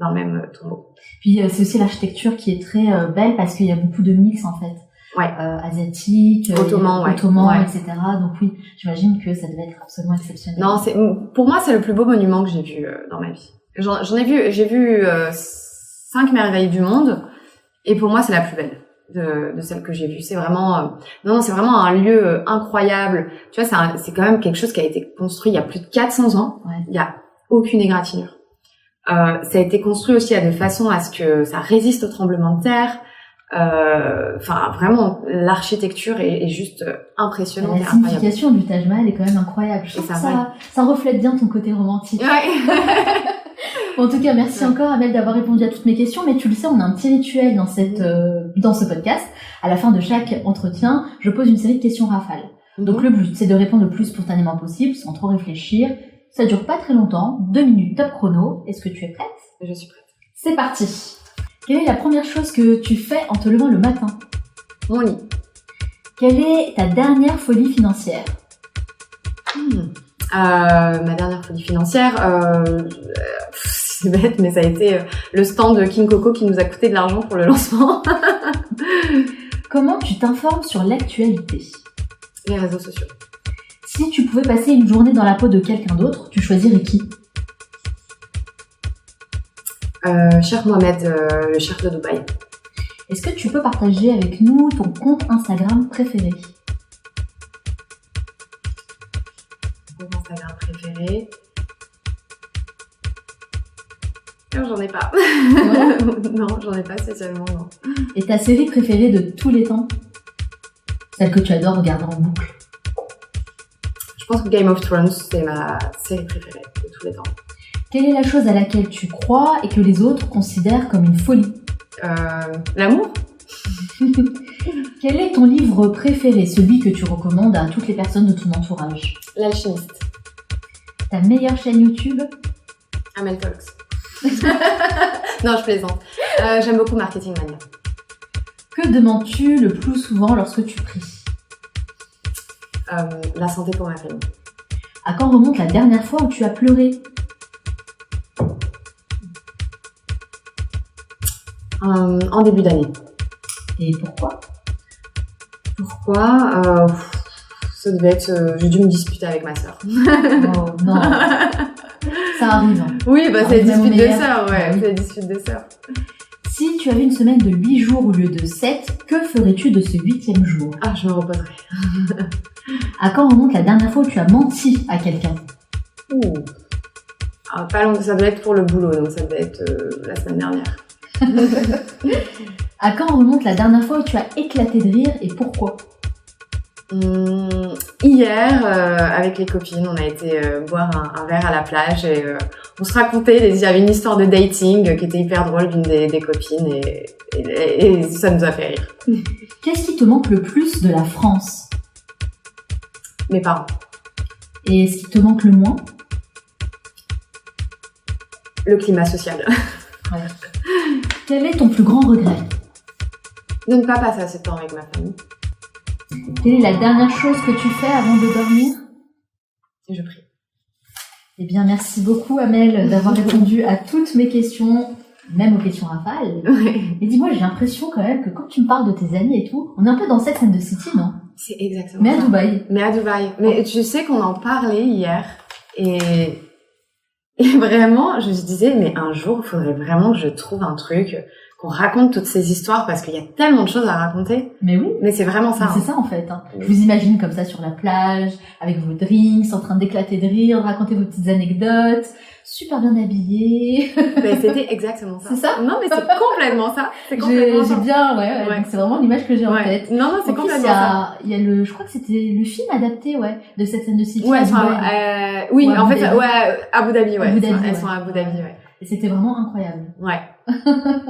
dans le même tombeau. Puis c'est aussi l'architecture qui est très belle parce qu'il y a beaucoup de mix en fait. Ouais. Asiatique, ottoman, etc. Donc oui, j'imagine que ça devait être absolument exceptionnel. Non, pour moi, c'est le plus beau monument que j'ai vu dans ma vie. J'ai vu 5 merveilles du monde, et pour moi, c'est la plus belle de celle que j'ai vue. C'est vraiment c'est vraiment un lieu incroyable. Tu vois, c'est quand même quelque chose qui a été construit il y a plus de 400 ans. Ouais. Il y a aucune égratignure. Ça a été construit aussi de façon à ce que ça résiste au tremblement de terre. Enfin, vraiment, l'architecture est juste impressionnante. La signification du Taj Mahal est quand même incroyable. Je trouve que ça reflète bien ton côté romantique. Ouais. En tout cas, merci encore, Amel, d'avoir répondu à toutes mes questions. Mais tu le sais, on a un petit rituel dans ce podcast. À la fin de chaque entretien, je pose une série de questions rafales. Donc le but, c'est de répondre le plus spontanément possible, sans trop réfléchir. Ça dure pas très longtemps, 2 minutes top chrono. Est-ce que tu es prête? Je suis prête. C'est parti. Quelle est la première chose que tu fais en te levant le matin? Mon lit. Quelle est ta dernière folie financière? Ma dernière folie financière, c'est bête, mais ça a été le stand de King Coco qui nous a coûté de l'argent pour le lancement. Comment tu t'informes sur l'actualité? Les réseaux sociaux. Si tu pouvais passer une journée dans la peau de quelqu'un d'autre, tu choisirais qui? Cheikh Mohamed, le cheikh de Dubaï. Est-ce que tu peux partager avec nous ton compte Instagram préféré? Mon Instagram préféré. Non, j'en ai pas. Ouais. Non, j'en ai pas spécialement, non. Et ta série préférée de tous les temps? Celle que tu adores regarder en boucle? Je pense que Game of Thrones, c'est ma série préférée de tous les temps. Quelle est la chose à laquelle tu crois et que les autres considèrent comme une folie? L'amour. Quel est ton livre préféré, celui que tu recommandes à toutes les personnes de ton entourage? L'alchimiste. Ta meilleure chaîne YouTube? Amel Talks. Non, je plaisante. J'aime beaucoup Marketing Mania. Que demandes-tu le plus souvent lorsque tu pries? La santé pour ma famille. À quand remonte la dernière fois où tu as pleuré? En début d'année. Et pourquoi? Pourquoi ça devait être... j'ai dû me disputer avec ma sœur. Oh non, ça arrive. Hein. Oui, bah Ça c'est arrive la même aux dispute de meilleurs. sœurs, ouais. Bah oui. C'est la dispute de sœurs. Si tu avais une semaine de 8 jours au lieu de 7, que ferais-tu de ce 8e jour? Ah, je me reposerai. À quand remonte la dernière fois où tu as menti à quelqu'un? Ouh. Ah, pas long, ça doit être pour le boulot, donc ça doit être la semaine dernière. À quand remonte la dernière fois où tu as éclaté de rire et pourquoi? Hier, avec les copines, on a été boire un verre à la plage et on se racontait, il y avait une histoire de dating qui était hyper drôle d'une des copines et ça nous a fait rire. Qu'est-ce qui te manque le plus de la France? Mes parents. Et ce qui te manque le moins? Le climat social. Ouais. Quel est ton plus grand regret? De ne pas passer assez de temps avec ma famille. Quelle est la dernière chose que tu fais avant de dormir? Et je prie. Eh bien, merci beaucoup, Amel, d'avoir répondu à toutes mes questions, même aux questions rafales. Ouais. Et dis-moi, j'ai l'impression quand même que quand tu me parles de tes amis et tout, on est un peu dans Sex and the City, non? C'est exactement Mais ça. à Dubaï. Mais à Dubaï. Mais tu sais qu'on en parlait hier et vraiment, je me disais, mais un jour, il faudrait vraiment que je trouve un truc, qu'on raconte toutes ces histoires parce qu'il y a tellement de choses à raconter. Mais oui. Mais c'est vraiment ça. Mais c'est ça en fait. Hein. Je vous imagine comme ça sur la plage, avec vos drinks, en train d'éclater de rire, de raconter vos petites anecdotes, super bien habillés. Mais c'était exactement ça. C'est ça? Non, mais c'est complètement ça. C'est J'ai complètement ça. bien, ouais. Ouais. Donc c'est vraiment l'image que j'ai en Ouais. tête. Non, non, c'est En plus, complètement ça. il y a le, je crois que c'était le film adapté, ouais, de Sex and the City. Ouais, à enfin, Dubaï. oui, Ouais, en Abu fait, Dhabi. ouais, Abu Dhabi, ouais. Abu Dhabi, Elles ouais. sont à Abu Dhabi, ouais. Et c'était vraiment incroyable. Ouais.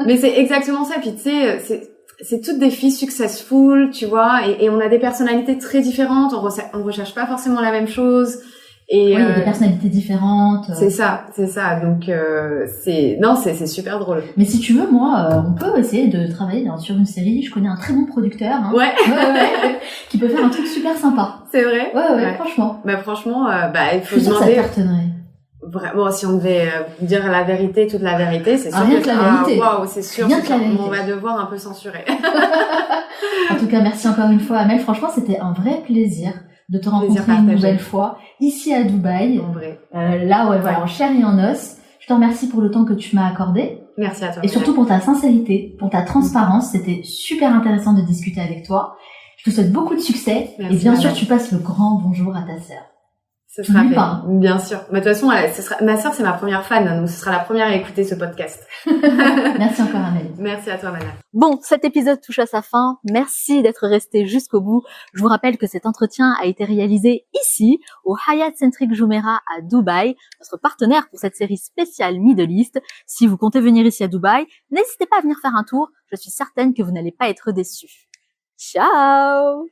Mais c'est exactement ça. Puis tu sais, c'est toutes des filles successful, tu vois, et on a des personnalités très différentes. On recherche pas forcément la même chose. Et Oui, il y a des personnalités différentes. c'est ça, c'est ça. Donc c'est super drôle. Mais si tu veux, moi, on peut essayer de travailler sur une série. Je connais un très bon producteur, hein, Ouais, ouais, qui peut faire un truc super sympa. c'est vrai. Ouais, franchement. Bah franchement, il Je faut suis sûre que ça demander. cartonnerait. Vraiment, si on devait dire la vérité, toute la vérité, c'est sûr Rien que la vérité. waouh, c'est sûr. Rien c'est que la sûr. vérité. On va devoir un peu censurer. En tout cas, merci encore une fois, Amel. Franchement, c'était un vrai plaisir de te rencontrer une partagé. nouvelle fois ici à Dubaï. En vrai. Là, ouais, voilà, en chair et en os. Je te remercie pour le temps que tu m'as accordé Merci à toi. et surtout pour ta sincérité, pour ta transparence. C'était super intéressant de discuter avec toi. Je te souhaite beaucoup de succès Merci, et bien sûr, madame. tu passes le grand bonjour à ta sœur. Ce sera N'oublie fait. pas. Bien sûr. Mais de toute façon, ma sœur, c'est ma première fan, donc ce sera la première à écouter ce podcast. Merci encore, Amel. Merci à toi, Mana. Bon, cet épisode touche à sa fin. Merci d'être resté jusqu'au bout. Je vous rappelle que cet entretien a été réalisé ici, au Hyatt Centric Jumeirah à Dubaï, notre partenaire pour cette série spéciale Middle East. Si vous comptez venir ici à Dubaï, n'hésitez pas à venir faire un tour. Je suis certaine que vous n'allez pas être déçus. Ciao!